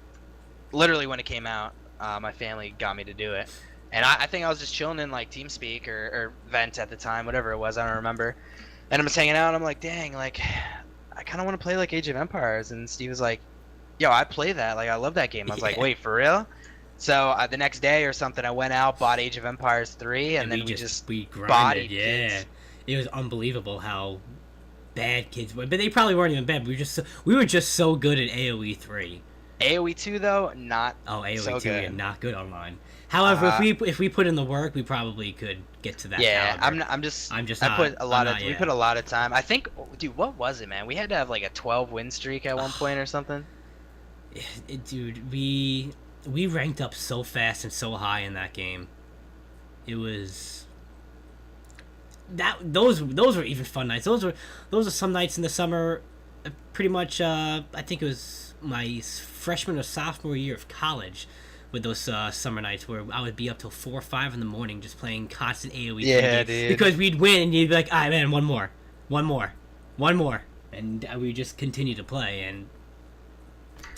literally when it came out. My family got me to do it. And I think I was just chilling in like TeamSpeak or Vent at the time, whatever it was, I don't remember. And I'm just hanging out, and I'm like, dang, like, I kind of want to play like Age of Empires. And Steve was like, yo, I play that. Like, I love that game. I was like, wait, for real? So the next day or something, I went out, bought Age of Empires 3, and then we grinded. Yeah, kids. It was unbelievable how bad kids were. But they probably weren't even bad. We were just so good at AoE 3. AoE 2 though, not AoE so 2 good. Yeah, not good online. However, if we put in the work, we probably could get to that. Yeah, caliber. We put a lot of time. I think, dude, what was it, man? We had to have like a 12 win streak at one point or something. Dude, we ranked up so fast and so high in that game. It was those were even fun nights. Those are some nights in the summer. Pretty much, I think it was my freshman or sophomore year of college. With those summer nights where I would be up till 4 or 5 in the morning just playing constant AoE. Yeah, dude. Because we'd win and you'd be like, all right, man, one more. And we just continue to play. And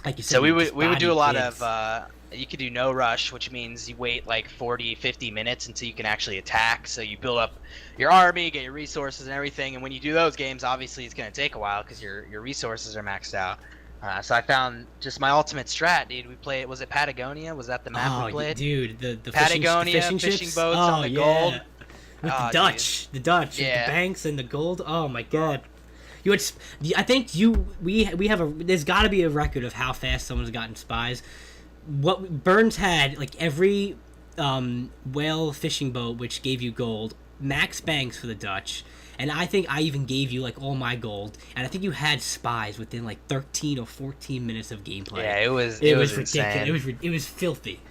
Like you said, So we you would just we would do a body lot kids. of you could do no rush, which means you wait like 40-50 minutes until you can actually attack. So you build up your army, get your resources and everything, and when you do those games, obviously it's going to take a while because your resources are maxed out. So I found just my ultimate strat, dude. We played, was it Patagonia? Was that the map we played? Dude, the Patagonia fishing fishing boats on the gold. With Oh, the Dutch, with the banks and the gold. Oh my god. You had, I think we have a. There's got to be a record of how fast someone's gotten spies. What BurnZ had, like every whale fishing boat, which gave you gold, max banks for the Dutch, and I think I even gave you like all my gold, and I think you had spies within like 13 or 14 minutes of gameplay. Yeah, it was ridiculous. insane. It was filthy.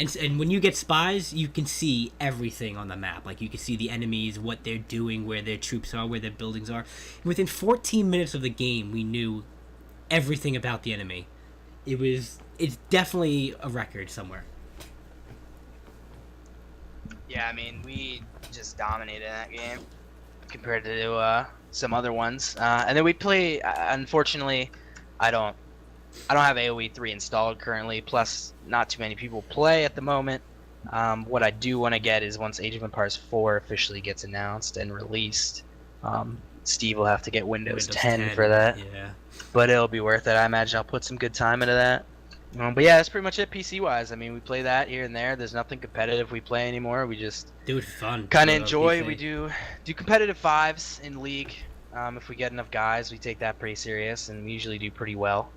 And when you get spies, you can see everything on the map. Like, you can see the enemies, what they're doing, where their troops are, where their buildings are. Within 14 minutes of the game, we knew everything about the enemy. It's definitely a record somewhere. Yeah, I mean, we just dominated that game compared to some other ones. And then we play, unfortunately, I don't have AoE 3 installed currently, plus not too many people play at the moment. What I do want to get is once Age of Empires 4 officially gets announced and released, Steve will have to get Windows 10 for that. Yeah. But it'll be worth it. I imagine I'll put some good time into that. But yeah, that's pretty much it PC-wise. I mean, we play that here and there. There's nothing competitive we play anymore. We just do it for fun. Kind of enjoy. We do competitive fives in League. If we get enough guys, we take that pretty serious, and we usually do pretty well.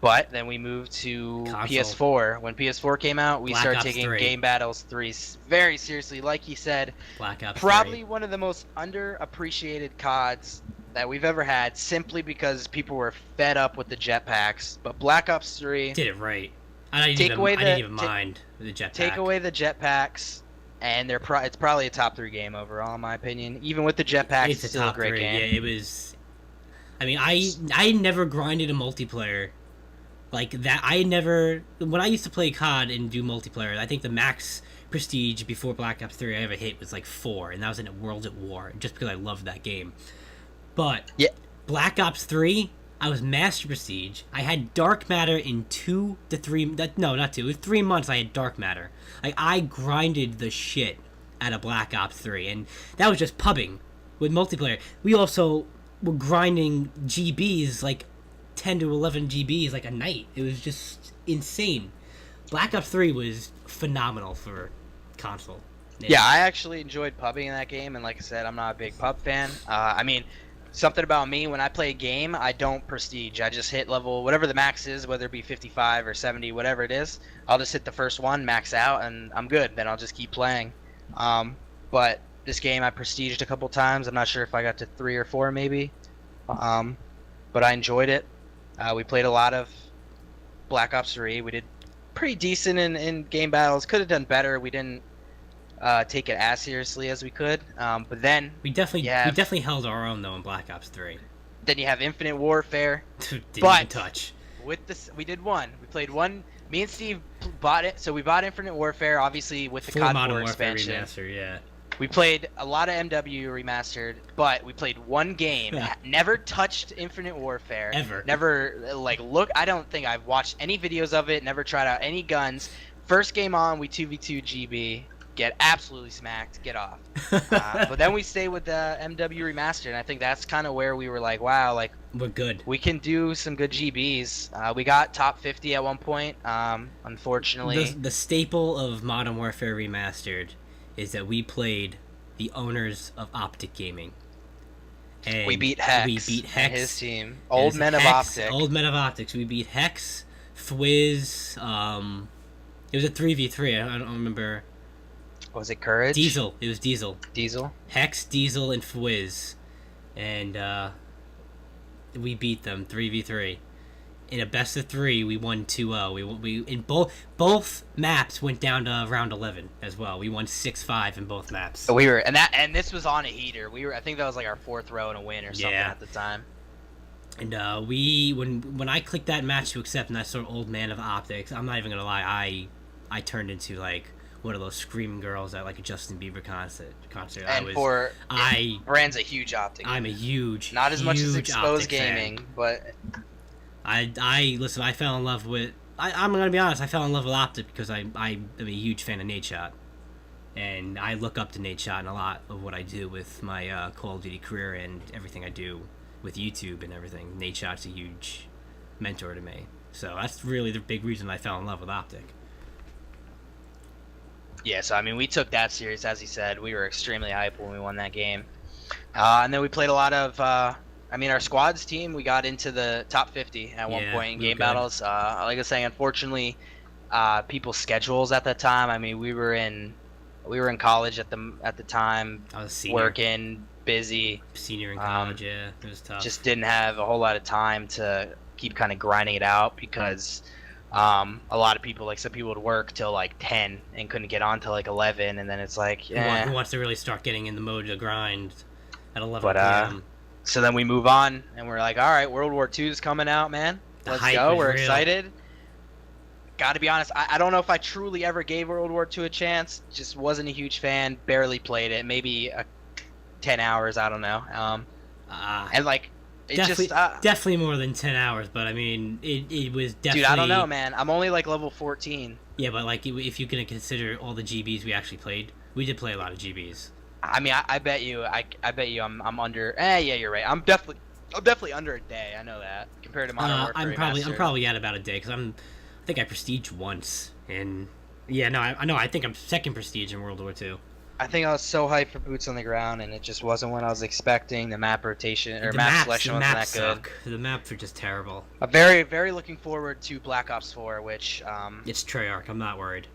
But then we moved to Console. PS4. When PS4 came out, we started Ops taking 3. Game Battles 3 very seriously. Like he said, Black Ops probably 3. one of the most underappreciated CODs that we've ever had, simply because people were fed up with the jetpacks. But Black Ops 3 did it right. I didn't even mind the jetpack. Take away the jetpacks, and it's probably a top 3 game overall, in my opinion. Even with the jetpacks, it's still a great game. Yeah, it was. I mean, I never grinded a multiplayer like that. When I used to play COD and do multiplayer, I think the max prestige before Black Ops 3 I ever hit was like 4, and that was in World at War, just because I loved that game. But yeah, Black Ops 3, I was master prestige. I had dark matter in 2 to 3. No, not 2. It was 3 months. I had dark matter. Like, I grinded the shit out of Black Ops 3, and that was just pubbing with multiplayer. We also were grinding GBs, like 10 to 11 GBs like a night. It was just insane. Black Ops 3 was phenomenal for console. Yeah, I actually enjoyed pubbing in that game, and like I said, I'm not a big pub fan. I mean, something about me, when I play a game, I don't prestige. I just hit level, whatever the max is, whether it be 55 or 70, whatever it is. I'll just hit the first one, max out, and I'm good. Then I'll just keep playing. But this game I prestiged a couple times. I'm not sure if I got to 3 or 4 maybe. But I enjoyed it. We played a lot of Black Ops 3. We did pretty decent in game battles. Could have done better. We didn't take it as seriously as we could. But then we definitely held our own though in Black Ops 3. Then you have Infinite Warfare. Didn't even touch. With this, we did one. We played one. Me and Steve bought it. So we bought Infinite Warfare, obviously with the Full COD Modern 4 Warfare expansion. Remaster, yeah. We played a lot of MW remastered, but we played one game. Never touched Infinite Warfare. Ever. Never I don't think I've watched any videos of it. Never tried out any guns. First game on, we 2v2 GB. Get absolutely smacked. Get off. But then we stay with the MW remastered, and I think that's kind of where we were like, wow, like we're good. We can do some good GBs. We got top 50 at one point. Unfortunately, the staple of Modern Warfare Remastered is that we played the owners of Optic Gaming. And we beat hecz. And his team. Old Men of Optic. Old Men of Optics. We beat hecz, thew. It was a 3v3. I don't remember. Was it Courage? Diesel. It was Diesel. Diesel? hecz, Diesel, and thew. And we beat them 3v3. In a best of 3, we won 2-0. We in both maps went down to round 11 as well. We won 6-5 in both maps. We were and this was on a heater. I think that was like our 4th row in a win or something at the time. And when I clicked that match to accept and I saw Old Man of Optics, I'm not even gonna lie, I turned into like one of those screaming girls at like a Justin Bieber concert. And BurnZ a huge Optic. I'm a huge, not as much as XPOZED Gaming, but Listen, I fell in love with. I'm gonna be honest. I fell in love with optic because I am a huge fan of Nadeshot, and I look up to Nadeshot in a lot of what I do with my Call of Duty career and everything I do with YouTube and everything. Nadeshot's a huge mentor to me, so that's really the big reason I fell in love with optic. Yeah, so I mean, we took that serious, as he said. We were extremely hyped when we won that game, and then we played a lot of. I mean, our squad's team, we got into the top 50 at one point in game battles. Like I was saying, unfortunately, people's schedules at that time. I mean, we were in college at the time. I was senior. Working, busy. Senior in college, yeah, it was tough. Just didn't have a whole lot of time to keep kind of grinding it out because a lot of people, like some people would work till like 10 and couldn't get on till like 11, and then it's like, who wants to really start getting in the mode to grind at 11 p.m.? So then we move on, and we're like, all right, World War II is coming out, man. Let's go. We're excited. Got to be honest, I don't know if I truly ever gave World War II a chance. Just wasn't a huge fan. Barely played it. Maybe 10 hours, I don't know. And like, it definitely more than 10 hours, but I mean, it was definitely... Dude, I don't know, man. I'm only like level 14. Yeah, but like, if you're going to consider all the GBs we actually played, we did play a lot of GBs. I mean, I bet you, I'm under. Yeah, you're right. I'm definitely under a day. I know that compared to Modern Warfare. I'm probably at about a day because I think I prestiged once, and yeah, no, I think I'm second prestige in World War II. I think I was so hyped for Boots on the Ground, and it just wasn't what I was expecting. The map rotation or map selection wasn't that good. The maps are just terrible. I'm very, very looking forward to Black Ops 4, which it's Treyarch. I'm not worried.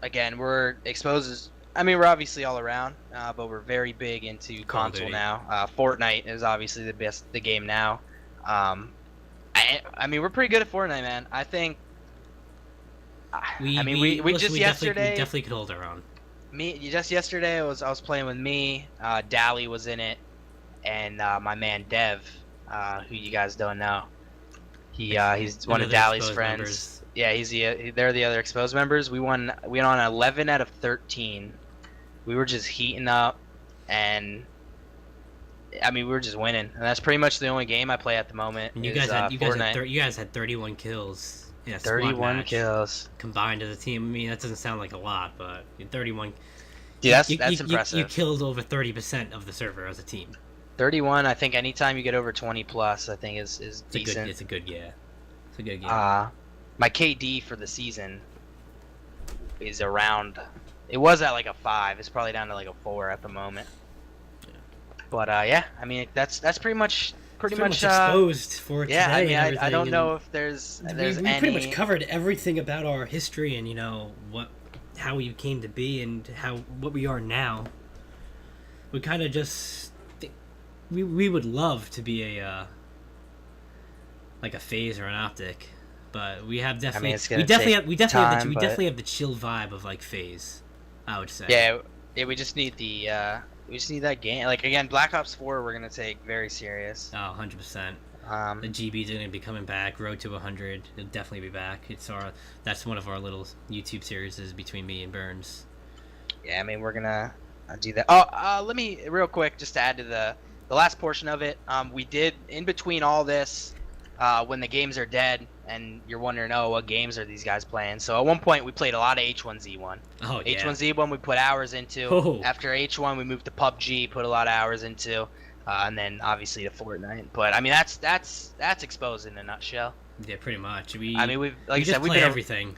Again, we're exposed. I mean, we're obviously all around, but we're very big into console now. Fortnite is obviously the game now. I mean, we're pretty good at Fortnite, man. I think. We definitely could hold our own. Just yesterday, I was playing with me. Dally was in it, and my man Dev, who you guys don't know. He's one of Dally's friends. Members. Yeah, they're the other exposed members. We won on 11 out of 13. We were just heating up, and I mean, we were just winning. And that's pretty much the only game I play at the moment. And you guys had 31 kills. Yeah, 31 kills combined as a team. I mean, that doesn't sound like a lot, but 31. Dude, that's impressive. You killed over 30% of the server as a team. 31. I think anytime you get over 20 plus, I think is decent. It's a good game. My KD for the season is around. It was at like a 5. It's probably down to like a 4 at the moment. Yeah. But yeah, I mean that's pretty much exposed for today. Yeah, I mean I don't know if there's we pretty much covered everything about our history and how we came to be and what we are now. We kind of just we would love to be a like a FaZe or an optic, but we have definitely we definitely have the chill vibe of like FaZe, I would say. Yeah, we just need that game. Like again, Black Ops 4, we're gonna take very serious. Oh, 100%. The GBs are gonna be coming back. Road to 100, it'll definitely be back. That's one of our little YouTube series between me and BurnZ. Yeah, I mean we're gonna do that. Oh, let me real quick just to add to the last portion of it. We did in between all this. When the games are dead and you're wondering, what games are these guys playing? So at one point we played a lot of H1Z1. Oh, yeah. H1Z1 we put hours into. Oh. After H1 we moved to PUBG, put a lot of hours into, and then obviously to Fortnite. But I mean that's exposed in a nutshell. Yeah, pretty much. We've been everything.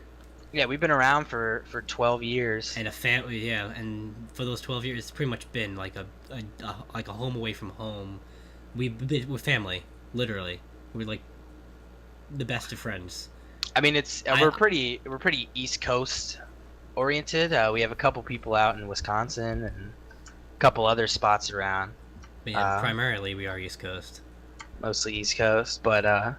Yeah, we've been around for 12 years. And a family, yeah, and for those 12 years, it's pretty much been like a home away from home. We're family, literally. We're like the best of friends. I mean, we're pretty East Coast oriented. We have a couple people out in Wisconsin and a couple other spots around. But yeah, primarily we are East Coast. Mostly East Coast, but I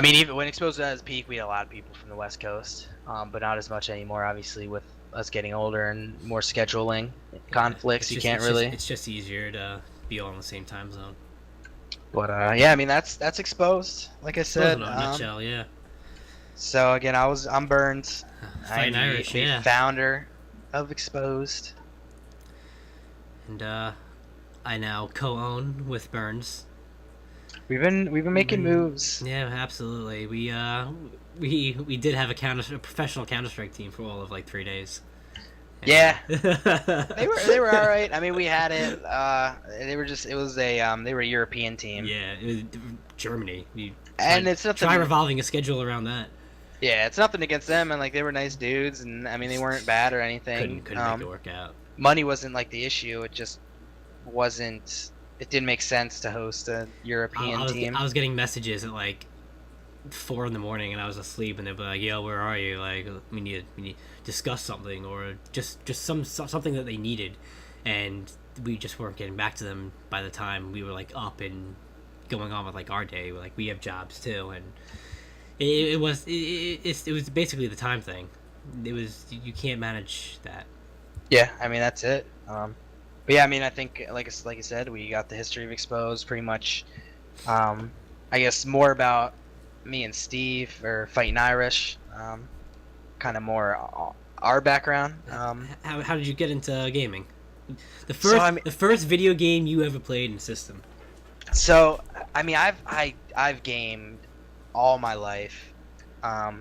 mean, even when Exposed at its peak, we had a lot of people from the West Coast, but not as much anymore. Obviously, with us getting older and more scheduling conflicts, It's just easier to be all in the same time zone. But yeah, I mean that's Exposed. Like I said, in a nutshell, yeah. So again, I'm BurnZ. I'm the founder of Exposed, and I now co-own with BurnZ. We've been making moves. Yeah, absolutely. We did have a professional Counter-Strike team for all of like 3 days. Yeah, they were all right. I mean, we had it. They were just it was they were a European team. Yeah, it was Germany. And it's nothing. Try revolving a schedule around that. Yeah, it's nothing against them, and like they were nice dudes, and I mean they weren't bad or anything. Couldn't make it work out. Money wasn't like the issue. It just wasn't. It didn't make sense to host a European team. I was getting messages at like 4 in the morning, and I was asleep, and they'd be like, "Yo, where are you? Like, we need to discuss something, or just something that they needed," and we just weren't getting back to them by the time we were like up and going on with like our day. Like we have jobs too, and it was basically the time thing. It was you can't manage that. Yeah, I mean that's it. But yeah, I mean I think like I said, we got the history of XPOZED pretty much. I guess more about me and Steve or fightinirish. Kind of more our background. How did you get into gaming? The first video game you ever played in system. So I mean I've gamed all my life. I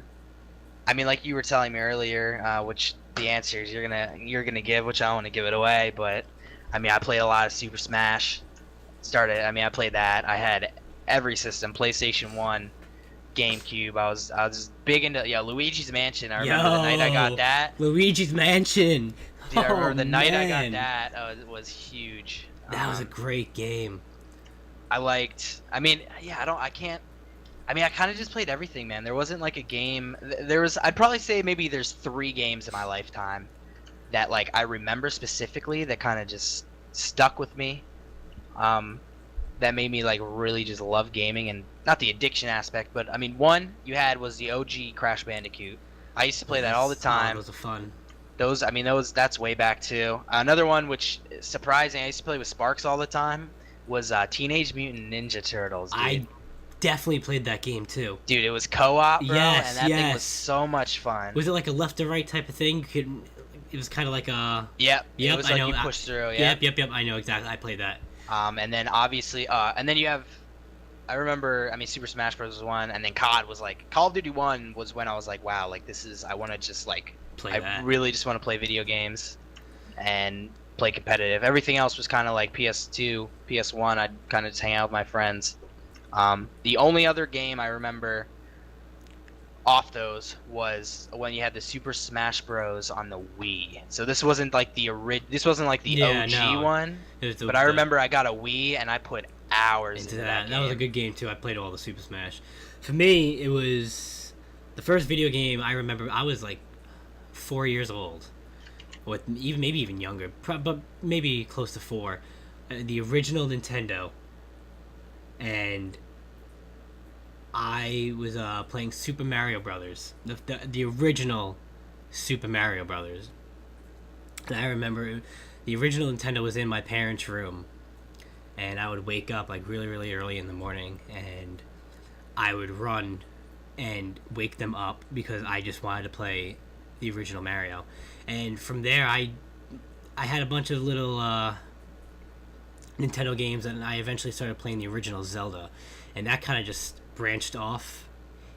mean like you were telling me earlier, which the answers you're gonna give, which I don't want to give it away, but I mean I played a lot of Super Smash. I played that. I had every system, PlayStation 1, GameCube. I was big into Luigi's Mansion. I remember the night I got that. Luigi's Mansion. Dude, I remember the night I got that. It was huge. That was a great game. I kind of just played everything, man. There wasn't like a game. I'd probably say maybe there's 3 games in my lifetime that like I remember specifically that kind of just stuck with me. That made me like really just love gaming, and not the addiction aspect, but I mean one you had was the OG Crash Bandicoot. I used to play that all the time. Those are fun. That's way back too. Another one which is surprising, I used to play with Sparks all the time, was Teenage Mutant Ninja Turtles. Dude. I definitely played that game too. Dude, it was co-op, bro, yes, and that thing was so much fun. Was it like a left to right type of thing? It was kind of like a... Yep. It was like you push through. Yep. I know exactly. I played that. And then obviously, and then you have, I remember, I mean, Super Smash Bros. Was one, and then COD was like, Call of Duty 1 was when I was like, wow, like I want to just like, really just want to play video games and play competitive. Everything else was kind of like PS2, PS1, I'd kind of just hang out with my friends. The only other game I remember off those was when you had the Super Smash Bros on the Wii. So this wasn't like the OG one, but I remember I got a Wii and I put hours into that game. That was a good game too. I played all the Super Smash. For me, it was the first video game I remember. I was like 4 years old, or maybe even younger, but maybe close to 4. The original Nintendo, and I was playing Super Mario Brothers, the original Super Mario Brothers. And I remember the original Nintendo was in my parents' room, and I would wake up like really, really early in the morning, and I would run and wake them up because I just wanted to play the original Mario. And from there, I had a bunch of little Nintendo games, and I eventually started playing the original Zelda, and that kind of just branched off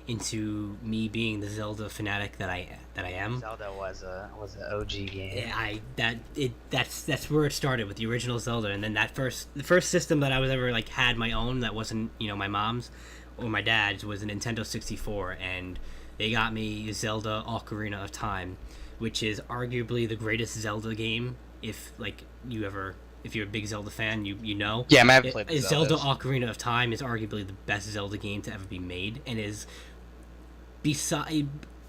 into me being the Zelda fanatic that I am. Zelda was an OG game. That's where it started, with the original Zelda, and then the first system that I was ever like had my own that wasn't my mom's or my dad's was a Nintendo 64, and they got me Zelda Ocarina of Time, which is arguably the greatest Zelda game. If you're a big Zelda fan, you know. Yeah, I haven't played the Zelda Ocarina of Time is arguably the best Zelda game to ever be made, and is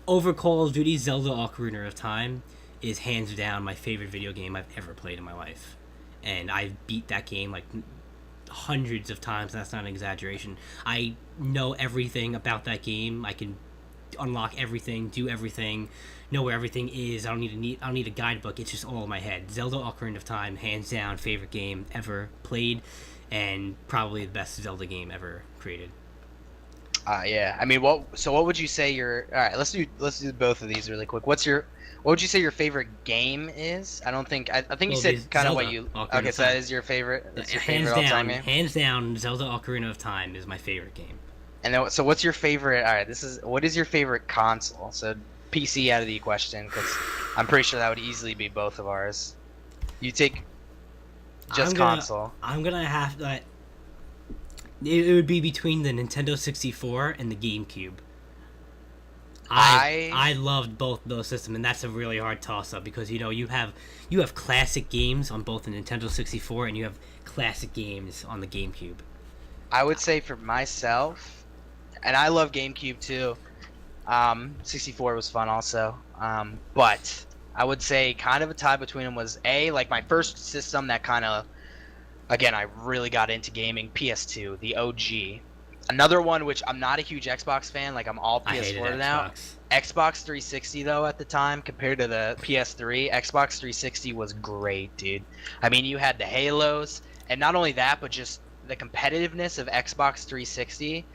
over Call of Duty. Zelda Ocarina of Time is hands down my favorite video game I've ever played in my life, and I've beat that game like hundreds of times. That's not an exaggeration. I know everything about that game. I can unlock everything, do everything, know where everything is. I don't need a guidebook. It's just all in my head. Zelda Ocarina of Time, hands down, favorite game ever played, and probably the best Zelda game ever created. Yeah. I mean, what would you say your? All right, let's do both of these really quick. What would you say your favorite game is? I don't think I think you Well, said there's kind of Zelda, what you. Ocarina Okay, of so that Time. is your favorite. That's your Hands favorite all-time down, game. hands down, Zelda Ocarina of Time is my favorite game. And then, so what's your favorite? All right, what is your favorite console? So PC out of the question because I'm pretty sure that would easily be both of ours. You take just console. I'm gonna have that. It would be between the Nintendo 64 and the GameCube. I loved both those systems, and that's a really hard toss-up because you have classic games on both the Nintendo 64 and you have classic games on the GameCube. I would say for myself, and I love GameCube too. 64 was fun also, but I would say kind of a tie between them was like my first system that kind of, again, I really got into gaming, PS2, the OG. Another one which I'm not a huge Xbox fan, like I'm all PS4 now. Xbox 360 though at the time compared to the PS3, Xbox 360 was great, dude. I mean, you had the Halos, and not only that, but just the competitiveness of Xbox 360.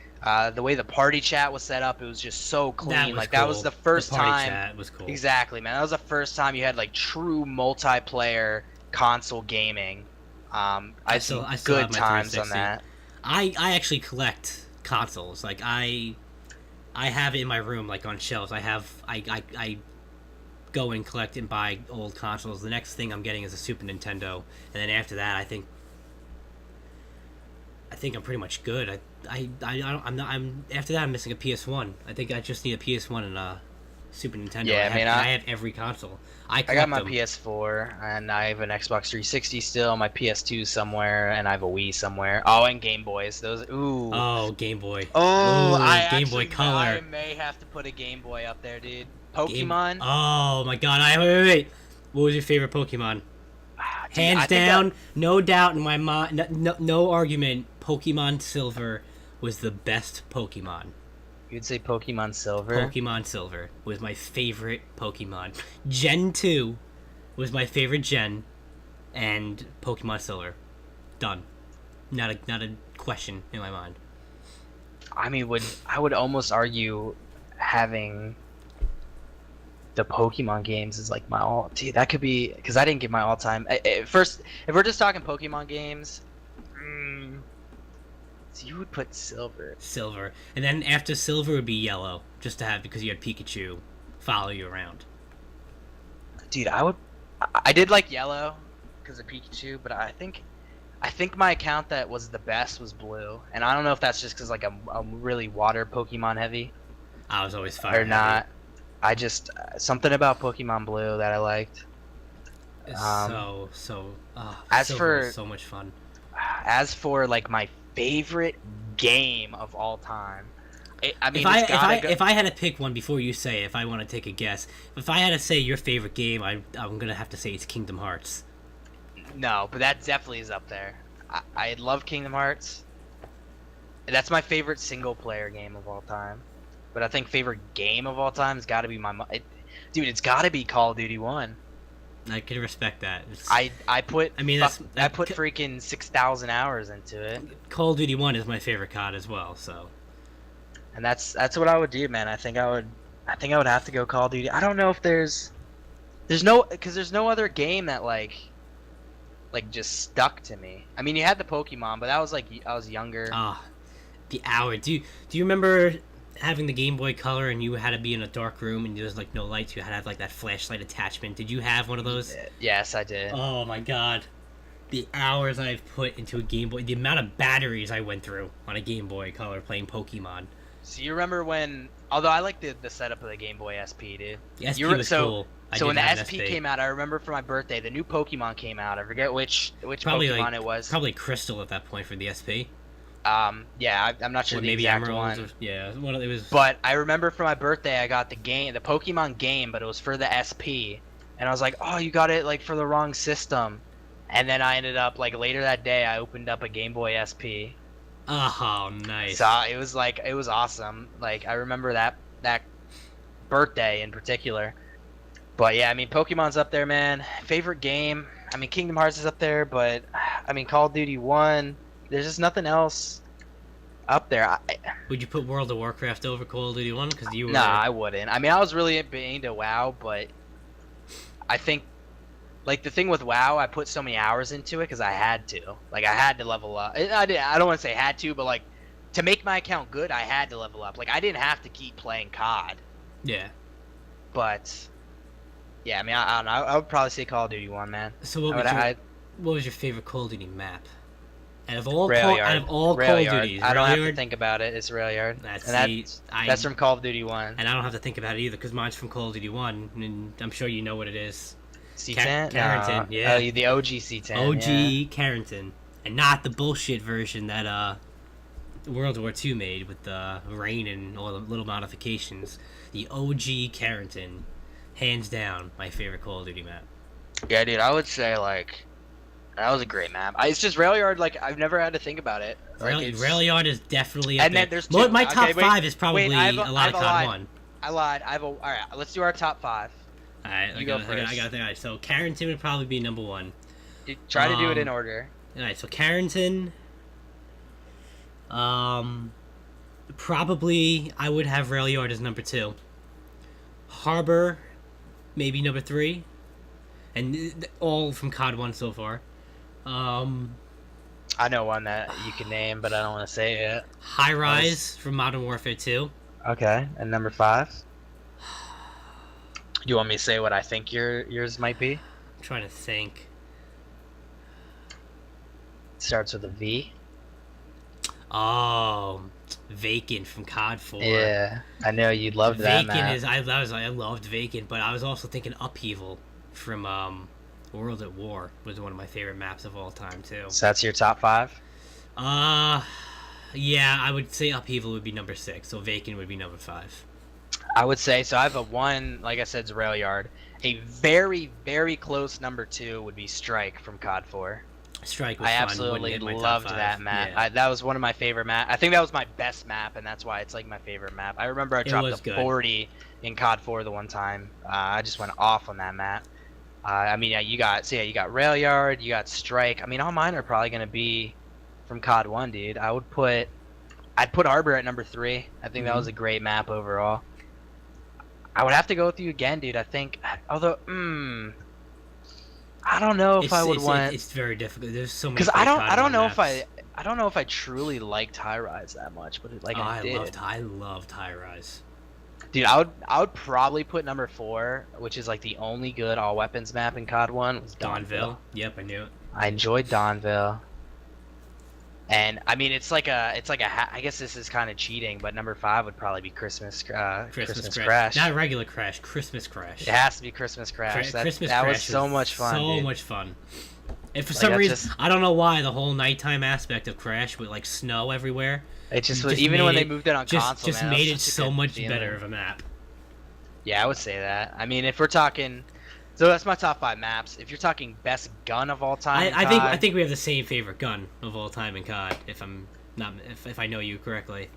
The way the party chat was set up, it was just so clean. That was the first time. Chat was cool. Exactly, man. That was the first time you had like true multiplayer console gaming. I still good times on that. I actually collect consoles. Like I have it in my room, like on shelves. I go and collect and buy old consoles. The next thing I'm getting is a Super Nintendo, and then after that, I think I'm pretty much good. I'm after that I'm missing a PS1. I think I just need a PS1 and a Super Nintendo. Yeah, I have every console. I got my them. PS4 and I have an Xbox 360 still, my PS2 somewhere, and I have a Wii somewhere. Oh, and Game Boys. Those Oh, Game Boy. Oh, Game Boy Color. I may have to put a Game Boy up there, dude. Pokemon. Oh my God! Wait. What was your favorite Pokemon? Dude, hands down, no doubt in my mind, no argument. Pokemon Silver was the best Pokemon. You'd say Pokemon Silver? Pokemon Silver was my favorite Pokemon. Gen 2 was my favorite gen, and Pokemon Silver. Done. Not a question in my mind. I mean, I would almost argue having the Pokemon games is like my all. Dude, that could be because I didn't get my all-time. First, if we're just talking Pokemon games, so you would put Silver, and then after Silver would be Yellow, just to have because you had Pikachu follow you around. Dude, I did like Yellow because of Pikachu, but I think my account that was the best was Blue, and I don't know if that's just because like I'm really water Pokemon heavy. I was always fire or not. I just something about Pokemon Blue that I liked. So much fun. As for like my favorite game of all time, if I had to pick one before you say it, if I want to take a guess, if I had to say your favorite game, I'm gonna have to say it's Kingdom Hearts. No, but that definitely is up there. I love Kingdom Hearts. That's my favorite single player game of all time. But I think favorite game of all time has got to be it's got to be Call of Duty 1. I can respect that. I put put freaking 6,000 hours into it. Call of Duty 1 is my favorite COD as well, so. And that's what I would do, man. I think I would have to go Call of Duty. I don't know if there's no other game that like just stuck to me. I mean, you had the Pokemon, but that was like I was younger. The hour. Do you remember having the Game Boy Color and you had to be in a dark room and there was like no lights? You had to have like that flashlight attachment. Did you have one of those? Yes, I did. Oh my God, the hours I've put into a Game Boy, the amount of batteries I went through on a Game Boy Color playing Pokemon. So you remember when? Although I like the setup of the Game Boy SP, dude. The SP was cool. So when the SP came out, I remember for my birthday, the new Pokemon came out. I forget which Pokemon it was. Probably Crystal at that point for the SP. Yeah, I'm not sure the maybe exact Emeralds one. It was. But I remember for my birthday, I got the Pokemon game, but it was for the SP, and I was like, oh, you got it like for the wrong system, and then I ended up like later that day, I opened up a Game Boy SP. Oh, nice. So it was awesome. Like I remember that birthday in particular. But yeah, I mean, Pokemon's up there, man. Favorite game? I mean, Kingdom Hearts is up there, but I mean, Call of Duty 1. There's just nothing else up there. Would you put World of Warcraft over Call of Duty 1? Because you were... Nah, I wouldn't. I mean, I was really into WoW, but I think, like, the thing with WoW, I put so many hours into it because I had to. Like, I had to level up. I don't want to say had to, but, like, to make my account good, I had to level up. Like, I didn't have to keep playing COD. Yeah. But, yeah, I mean, I don't know. I would probably say Call of Duty 1, man. So what was your favorite Call of Duty map? Out of all Call of Duties, I don't have to think about it. It's Railyard. That's from Call of Duty 1. And I don't have to think about it either, because mine's from Call of Duty 1, and I'm sure you know what it is. C10? Carrington, yeah. Oh, the OG C10. OG yeah. Carrington. And not the bullshit version that World War II made with the rain and all the little modifications. The OG Carrington. Hands down, my favorite Call of Duty map. Yeah, dude, I would say, like... That was a great map. It's just Railyard, like, I've never had to think about it. Like, Railyard is definitely and then there's two. My top 5 is probably a lot of COD 1. I lied. Alright, let's do our top 5. Alright, I gotta think. Alright, so Carrington would probably be number 1. Try to do it in order. Alright, so Carrington... Probably, I would have Railyard as number 2. Harbor, maybe number 3. And all from COD 1 so far. I know one that you can name, but I don't want to say it. High Rise from Modern Warfare 2. Okay, and number 5? You want me to say what I think yours might be? I'm trying to think. It starts with a V. Oh, Vacant from COD 4. Yeah, I know you loved that map. I loved Vacant, but I was also thinking Upheaval from World at War was one of my favorite maps of all time too. So that's your top 5? Yeah, I would say Upheaval would be number 6, so Vacant would be number 5. I would say, so I have a 1, like I said, is Railyard. A very, very close number 2 would be Strike from COD 4. Strike was I fun. absolutely loved that map. Yeah. That was one of my favorite maps. I think that was my best map, and that's why it's like my favorite map. I remember I dropped a 40 in COD 4 the one time. I just went off on that map. I mean, yeah, you got Railyard, you got Strike. I mean, all mine are probably gonna be from COD 1, dude. I'd put Harbor at number 3. I think that was a great map overall. I would have to go with you again, dude. I think, although, I don't know if I would want. It's very difficult. There's so many. Because I don't know if I truly liked High Rise that much, but I did. I loved High Rise. Dude, I would probably put number 4, which is like the only good all weapons map in COD 1, was Dawnville. Yep, I knew it. I enjoyed Dawnville. And I mean, it's like a I guess this is kind of cheating, but number 5 would probably be Christmas Crash. Not regular Crash, Christmas Crash. It has to be Christmas Crash. That was so much fun. So much fun. And for some reason, I don't know why, the whole nighttime aspect of Crash with like snow everywhere. It just even when they moved it on console, just made it so much better of a map. Yeah, I would say that. I mean, if we're talking, so that's my top 5 maps. If you're talking best gun of all time, I think we have the same favorite gun of all time in COD. If I know you correctly.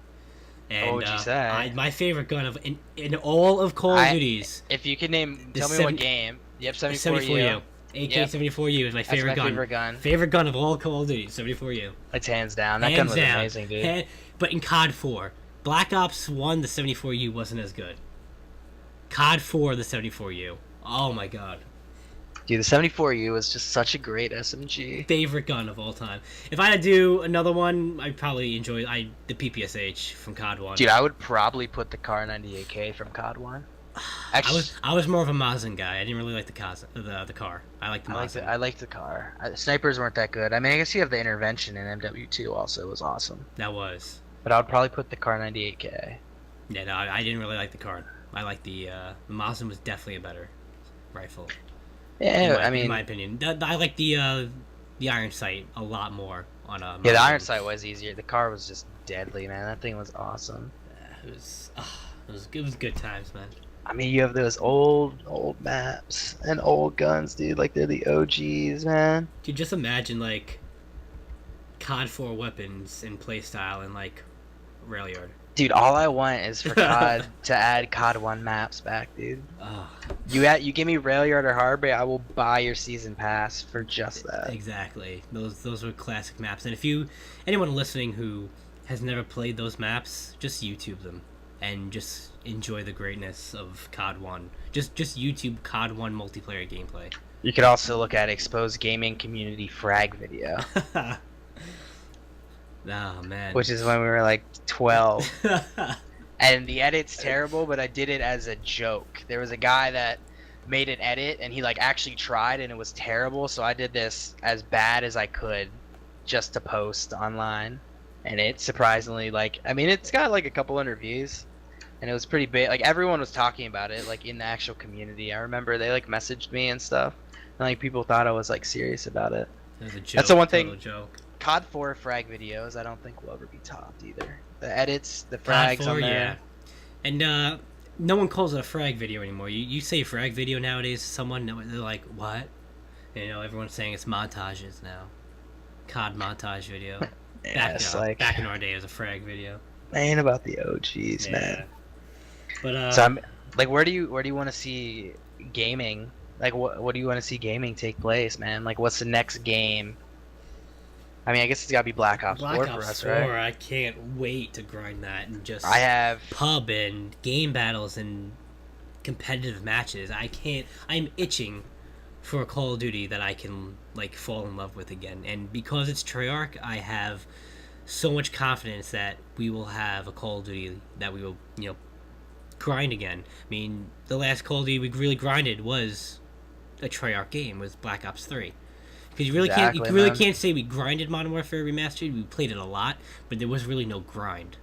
And, what would you say? My favorite gun in all of Call of Duties. If you can tell me what game. Yep, 74U. AK-74U is my favorite gun. Favorite gun of all Call of Duty, 74U. It's hands down. That gun was amazing, dude. But in COD 4, Black Ops 1, the 74U wasn't as good. COD 4, the 74U. Oh my god. Dude, the 74U was just such a great SMG. Favorite gun of all time. If I had to do another one, I'd probably enjoy the PPSH from COD 1. Dude, I would probably put the Kar 98K from COD 1. Actually, I was more of a Mosin guy. I didn't really like the car. I liked the Mosin. I liked the car. Snipers weren't that good. I mean, I guess you have the intervention in MW2 also. It was awesome. That was. But I would probably put the Kar 98K. Yeah, no, I didn't really like the car. I like the Mosin was definitely a better rifle. Yeah, in my opinion, I like the Iron Sight a lot more on a. Yeah, the Iron Sight was easier. The car was just deadly, man. That thing was awesome. Yeah, it was good times, man. I mean, you have those old maps and old guns, dude. Like, they're the OGs, man. Dude, just imagine, like, COD 4 weapons and playstyle and, like, Railyard. Dude, all I want is for COD to add COD 1 maps back, dude. Oh. You give me Railyard or Harbor, I will buy your season pass for just that. Exactly. Those were classic maps. And if anyone listening who has never played those maps, just YouTube them and just enjoy the greatness of COD 1. Just YouTube COD 1 multiplayer gameplay. You could also look at Exposed Gaming Community Frag video. Oh, man. Which is when we were like 12. And the edit's terrible, but I did it as a joke. There was a guy that made an edit, and he like actually tried, and it was terrible, so I did this as bad as I could just to post online. And it surprisingly, like, I mean, it's got like a couple hundred views, and it was pretty big. Like, everyone was talking about it, like, in the actual community. I remember they like messaged me and stuff, and like people thought I was like serious about it. It was a joke, that's the one thing. Joke. COD 4 frag videos, I don't think will ever be topped either. The edits, the frags COD 4, on there. Yeah. And no one calls it a frag video anymore. You say frag video nowadays to someone, they're like, what? You know, everyone's saying it's montages now. COD montage video. Yeah, back in our day, it was a frag video. Ain't about the OGs, man. But so I'm like, where do you want to see gaming? Like, what do you want to see gaming take place, man? Like, what's the next game? I mean, I guess it's gotta be Black Ops 4 for us, right? I can't wait to grind that and just I have pub and game battles and competitive matches. I'm itching for a Call of Duty that I can like fall in love with again. And because it's Treyarch, I have so much confidence that we will have a Call of Duty that we will, you know, grind again. I mean, the last Call of Duty we really grinded was a Treyarch game, was Black Ops 3. Because you really can't say we grinded Modern Warfare Remastered. We played it a lot, but there was really no grind.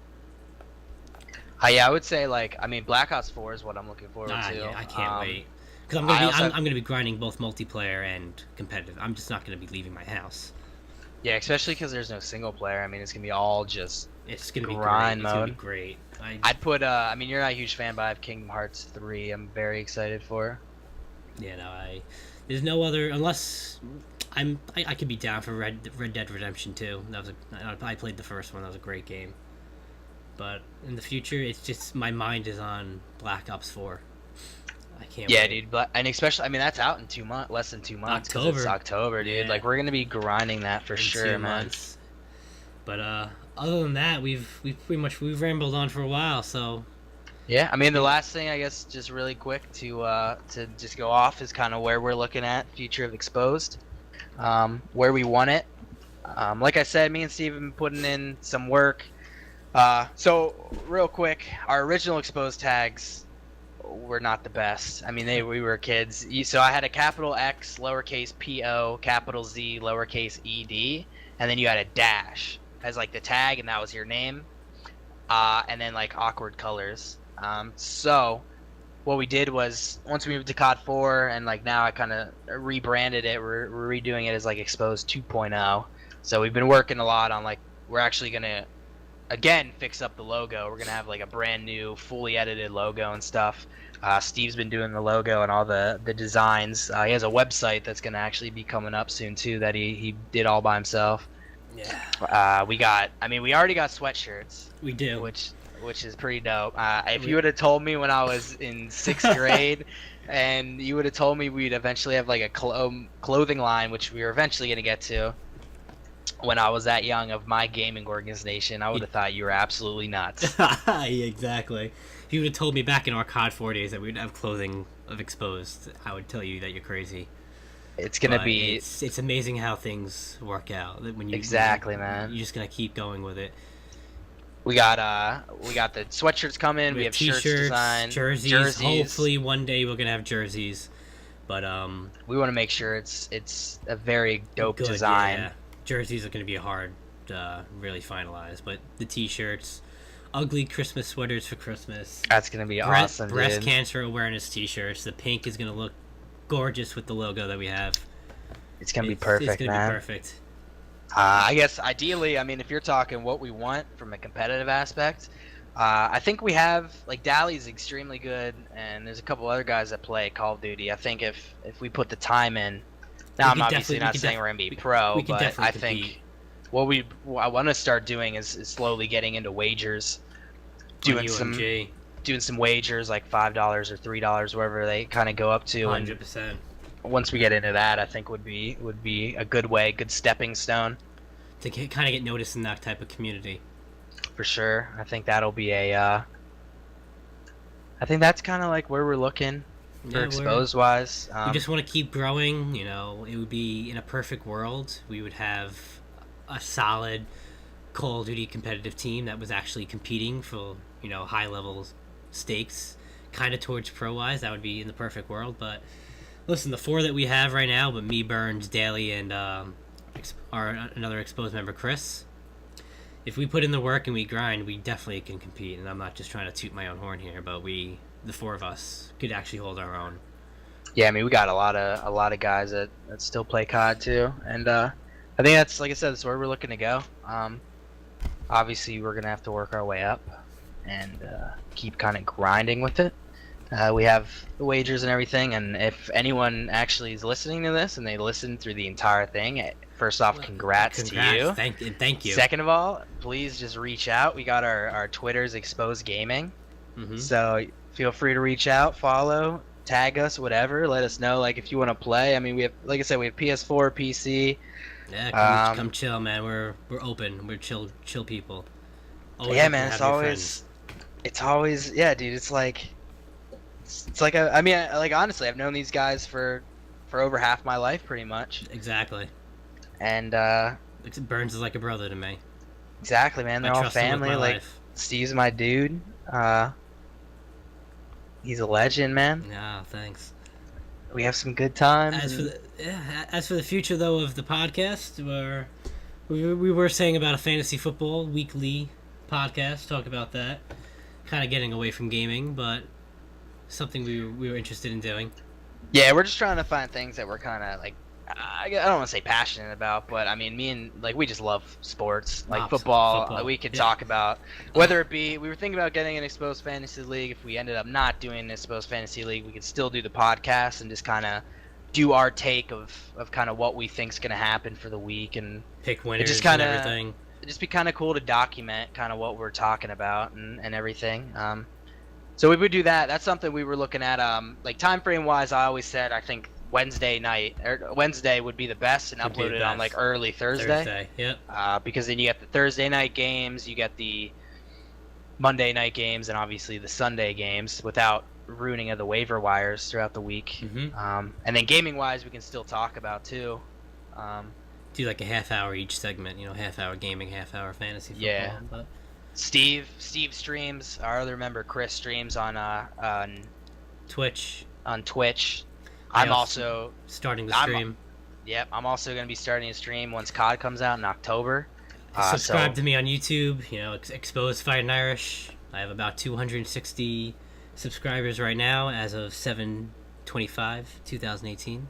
Yeah, I would say, like, I mean, Black Ops 4 is what I'm looking forward to. Yeah, I can't wait. Because I'm gonna be grinding both multiplayer and competitive. I'm just not gonna be leaving my house. Yeah, especially because there's no single player. I mean, it's gonna be all just it's gonna grind be mode. It's gonna be great. I'd put I mean, you're not a huge fan, but I have Kingdom Hearts 3. I'm very excited for. Yeah, no, there's no other unless. I could be down for Red Dead Redemption 2. I played the first one. That was a great game. But in the future, it's just my mind is on Black Ops 4. I can't. Yeah, wait. dude. And especially, I mean, that's out in less than 2 months. October. It's October, dude. Yeah. Like, we're gonna be grinding that for sure, 2 man. months. But other than that, we've rambled on for a while. So. Yeah, I mean, the last thing, I guess, just really quick to just go off is kind of where we're looking at future of Exposed. Where we want it. Like I said, me and Steve have been putting in some work. So real quick, our original Exposed tags were not the best. I mean, we were kids. So I had a capital X, lowercase PO, capital Z, lowercase ED, and then you had a dash as like the tag, and that was your name. And then like awkward colors. So what we did was, once we moved to COD 4, and like now I kind of rebranded it, we're redoing it as like Exposed 2.0. So we've been working a lot on, like, we're actually gonna again fix up the logo. We're gonna have like a brand new, fully edited logo and stuff. Steve's been doing the logo and all the designs. He has a website that's gonna actually be coming up soon too, that he did all by himself. Yeah. We already got sweatshirts. We do. Which is pretty dope. If you would have told me when I was in 6th grade, and you would have told me we'd eventually have like a clothing line, which we were eventually going to get to, when I was that young, of my gaming organization, I would have thought you were absolutely nuts. Yeah, exactly. If you would have told me back in our COD 4 days that we'd have clothing of Exposed, I would tell you that you're crazy. It's going to be... It's amazing how things work out. Exactly, man. You're just going to keep going with it. We got the sweatshirts coming. We have shirts designed, jerseys. Hopefully one day we're gonna have jerseys, but we want to make sure it's a very dope design. Yeah. Jerseys are gonna be hard to really finalize, but the t-shirts, ugly Christmas sweaters for Christmas. That's gonna be awesome. Breast cancer awareness t-shirts. The pink is gonna look gorgeous with the logo that we have. It's gonna be perfect, It's gonna be perfect. I guess ideally, I mean, if you're talking what we want from a competitive aspect, I think we have, like, Dally's extremely good, and there's a couple other guys that play Call of Duty. I think if we put the time in, now I'm obviously not saying we're gonna be pro, but I think what I want to start doing is slowly getting into wagers, doing some wagers like $5 or $3, wherever they kind of go up to. 100%. Once we get into that, I think would be a good stepping stone to kind of get noticed in that type of community. for sure. I think that'll be a. I think that's kind of like where we're looking for exposed wise. We just want to keep growing. You know, it would be in a perfect world. We would have a solid Call of Duty competitive team that was actually competing for, you know, high level stakes, kind of towards pro wise. That would be in the perfect world. But listen, the 4 that we have right now, but me, BurnZ, Daly, and another exposed member, Chris. If we put in the work and we grind, we definitely can compete. And I'm not just trying to toot my own horn here, but the 4 of us, could actually hold our own. Yeah, I mean, we got a lot of guys that still play COD too, and I think that's, like I said, that's where we're looking to go. Obviously, we're gonna have to work our way up and keep kind of grinding with it. We have the wagers and everything, and if anyone actually is listening to this and they listen through the entire thing, first off, congrats to you. Thank you. Second of all, please just reach out. We got our Twitter's Exposed Gaming, so feel free to reach out, follow, tag us, whatever. Let us know, like, if you want to play. I mean, we have, like I said, we have PS4, PC. Yeah, come chill, man. We're open. We're chill people. Always, yeah, man. It's always, yeah, dude. It's like I mean, like, honestly, I've known these guys for over half my life, pretty much. Exactly. And BurnZ is like a brother to me. Exactly, man. They're all family. Like, life. Steve's my dude. He's a legend, man. Yeah, thanks. We have some good times. As for the future, though, of the podcast, we were saying about a fantasy football weekly podcast. Talk about that. Kind of getting away from gaming, but something we were interested in doing. Yeah, we're just trying to find things that we're kind of like, I don't want to say passionate about, but I mean, me and, like, we just love sports, like football. We could talk about whether it be, we were thinking about getting an Exposed Fantasy League. If we ended up not doing an Exposed Fantasy League, we could still do the podcast and just kind of do our take of kind of what we think's going to happen for the week and pick winners and everything. It'd just be kind of cool to document kind of what we're talking about and everything. So we would do that. That's something we were looking at. Like, time frame wise, I always said I think Wednesday would be the best, and upload it on like early Thursday. Yep. Because then you get the Thursday night games, you get the Monday night games, and obviously the Sunday games without ruining of the waiver wires throughout the week. And then gaming wise, we can still talk about too. Do like a half hour each segment, you know, half hour gaming, half hour fantasy football. Yeah. But Steve streams. Our other member Chris streams on Twitch. I'm also starting the stream. I'm also going to be starting a stream once COD comes out in October. Subscribe to me on YouTube, you know, Exposed Fightinirish. I have about 260 subscribers right now as of 7/25/2018.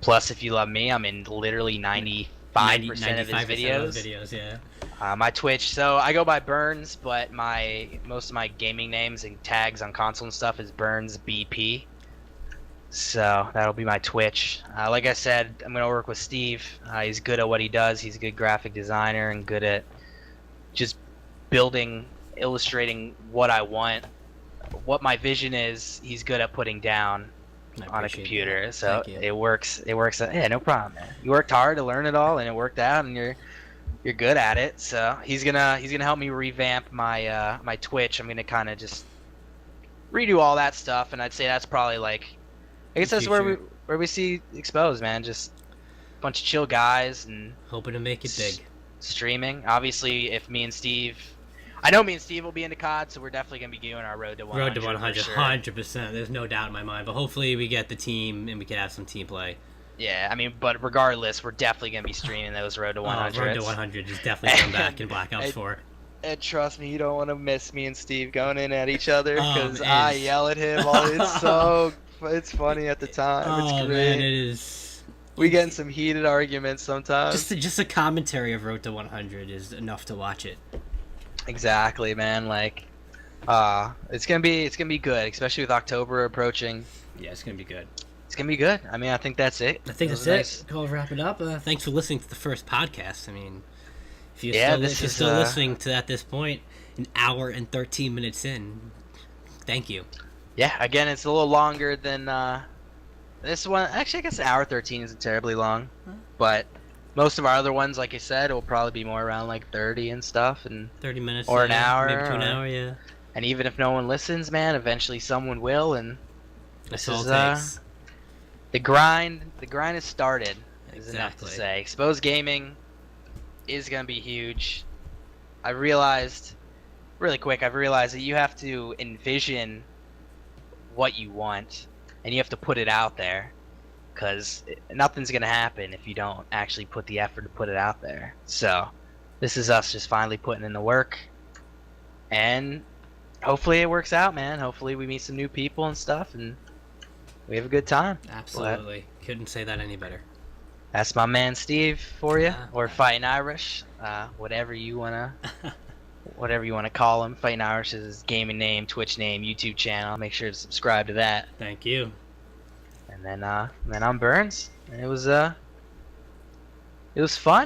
Plus, if you love me, I'm in literally 95% of his videos. Yeah. My Twitch, so I go by BurnZ, but most of my gaming names and tags on console and stuff is BurnZ BP. So that'll be my Twitch. Like I said, I'm going to work with Steve. He's good at what he does. He's a good graphic designer and good at just illustrating what I want, what my vision is. He's good at putting down on a computer. That. So it works. Yeah, no problem, man. You worked hard to learn it all, and it worked out, and you're good at it. So he's gonna help me revamp my my Twitch. I'm gonna kind of just redo all that stuff, and I'd say that's probably like, I guess that's where we see Exposed, man. Just a bunch of chill guys and hoping to make it big. Streaming. Obviously, if me and Steve, I know me and Steve will be into COD, so we're definitely gonna be doing our road to 100. Road to 100, sure. 100%. There's no doubt in my mind. But hopefully, we get the team and we can have some team play. Yeah, I mean, but regardless, we're definitely gonna be streaming those road to 100. Road to 100 is definitely coming back in Black Ops 4. And trust me, you don't want to miss me and Steve going in at each other because I yell at him. It's funny at the time. It's great. Man, it is. We get in some heated arguments sometimes. Just a commentary of Road to 100 is enough to watch it. Exactly, man. Like, it's gonna be good, especially with October approaching. Yeah, it's gonna be good. It's gonna be good. I mean, I think that's it. I think that's it. We'll wrap it up. Thanks for listening to the first podcast. I mean, if you're still listening to at this point, an hour and 13 minutes in, thank you. Yeah, again, it's a little longer than this one. Actually, I guess an hour 13 isn't terribly long, but most of our other ones, like I said, will probably be more around like 30 and stuff, and 30 minutes or an hour, maybe to an hour, yeah. And even if no one listens, man, eventually someone will, and That's all it takes. The grind has started. Is enough to Exactly. say. Exposed gaming is gonna be huge. I realized really quick. I've realized that you have to envision what you want, and you have to put it out there, because nothing's gonna happen if you don't actually put the effort to put it out there. So this is us just finally putting in the work, and hopefully it works out, man. Hopefully we meet some new people and stuff, and we have a good time. Absolutely. Couldn't say that any better. That's my man Steve for you, or Yeah. fightinirish, whatever you wanna call him. Fightinirish is his gaming name, Twitch name, YouTube channel. Make sure to subscribe to that. Thank you. And then I'm BurnZ, and it was fun.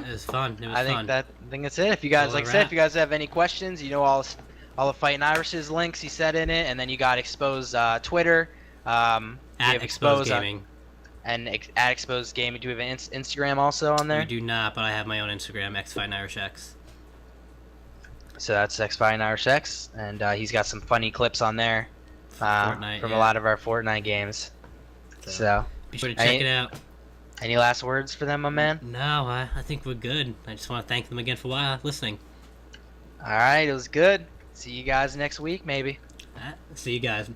It was fun. I think that's it. If you guys, All like I a said, wrap. if you guys have any questions, you know all the Fightinirish's links he said in it, and then you got Exposed Twitter, you At have Exposed Gaming. and at Exposed Gaming. Do we have an Instagram also on there? We do not, but I have my own Instagram, xfightinirishx. So that's XPOZED, and he's got some funny clips on there Fortnite, from yeah. a lot of our Fortnite games. So Be sure to check it out. any last words for them, my man? No, I think we're good. I just want to thank them again for listening. All right, it was good. See you guys next week, maybe. See you guys.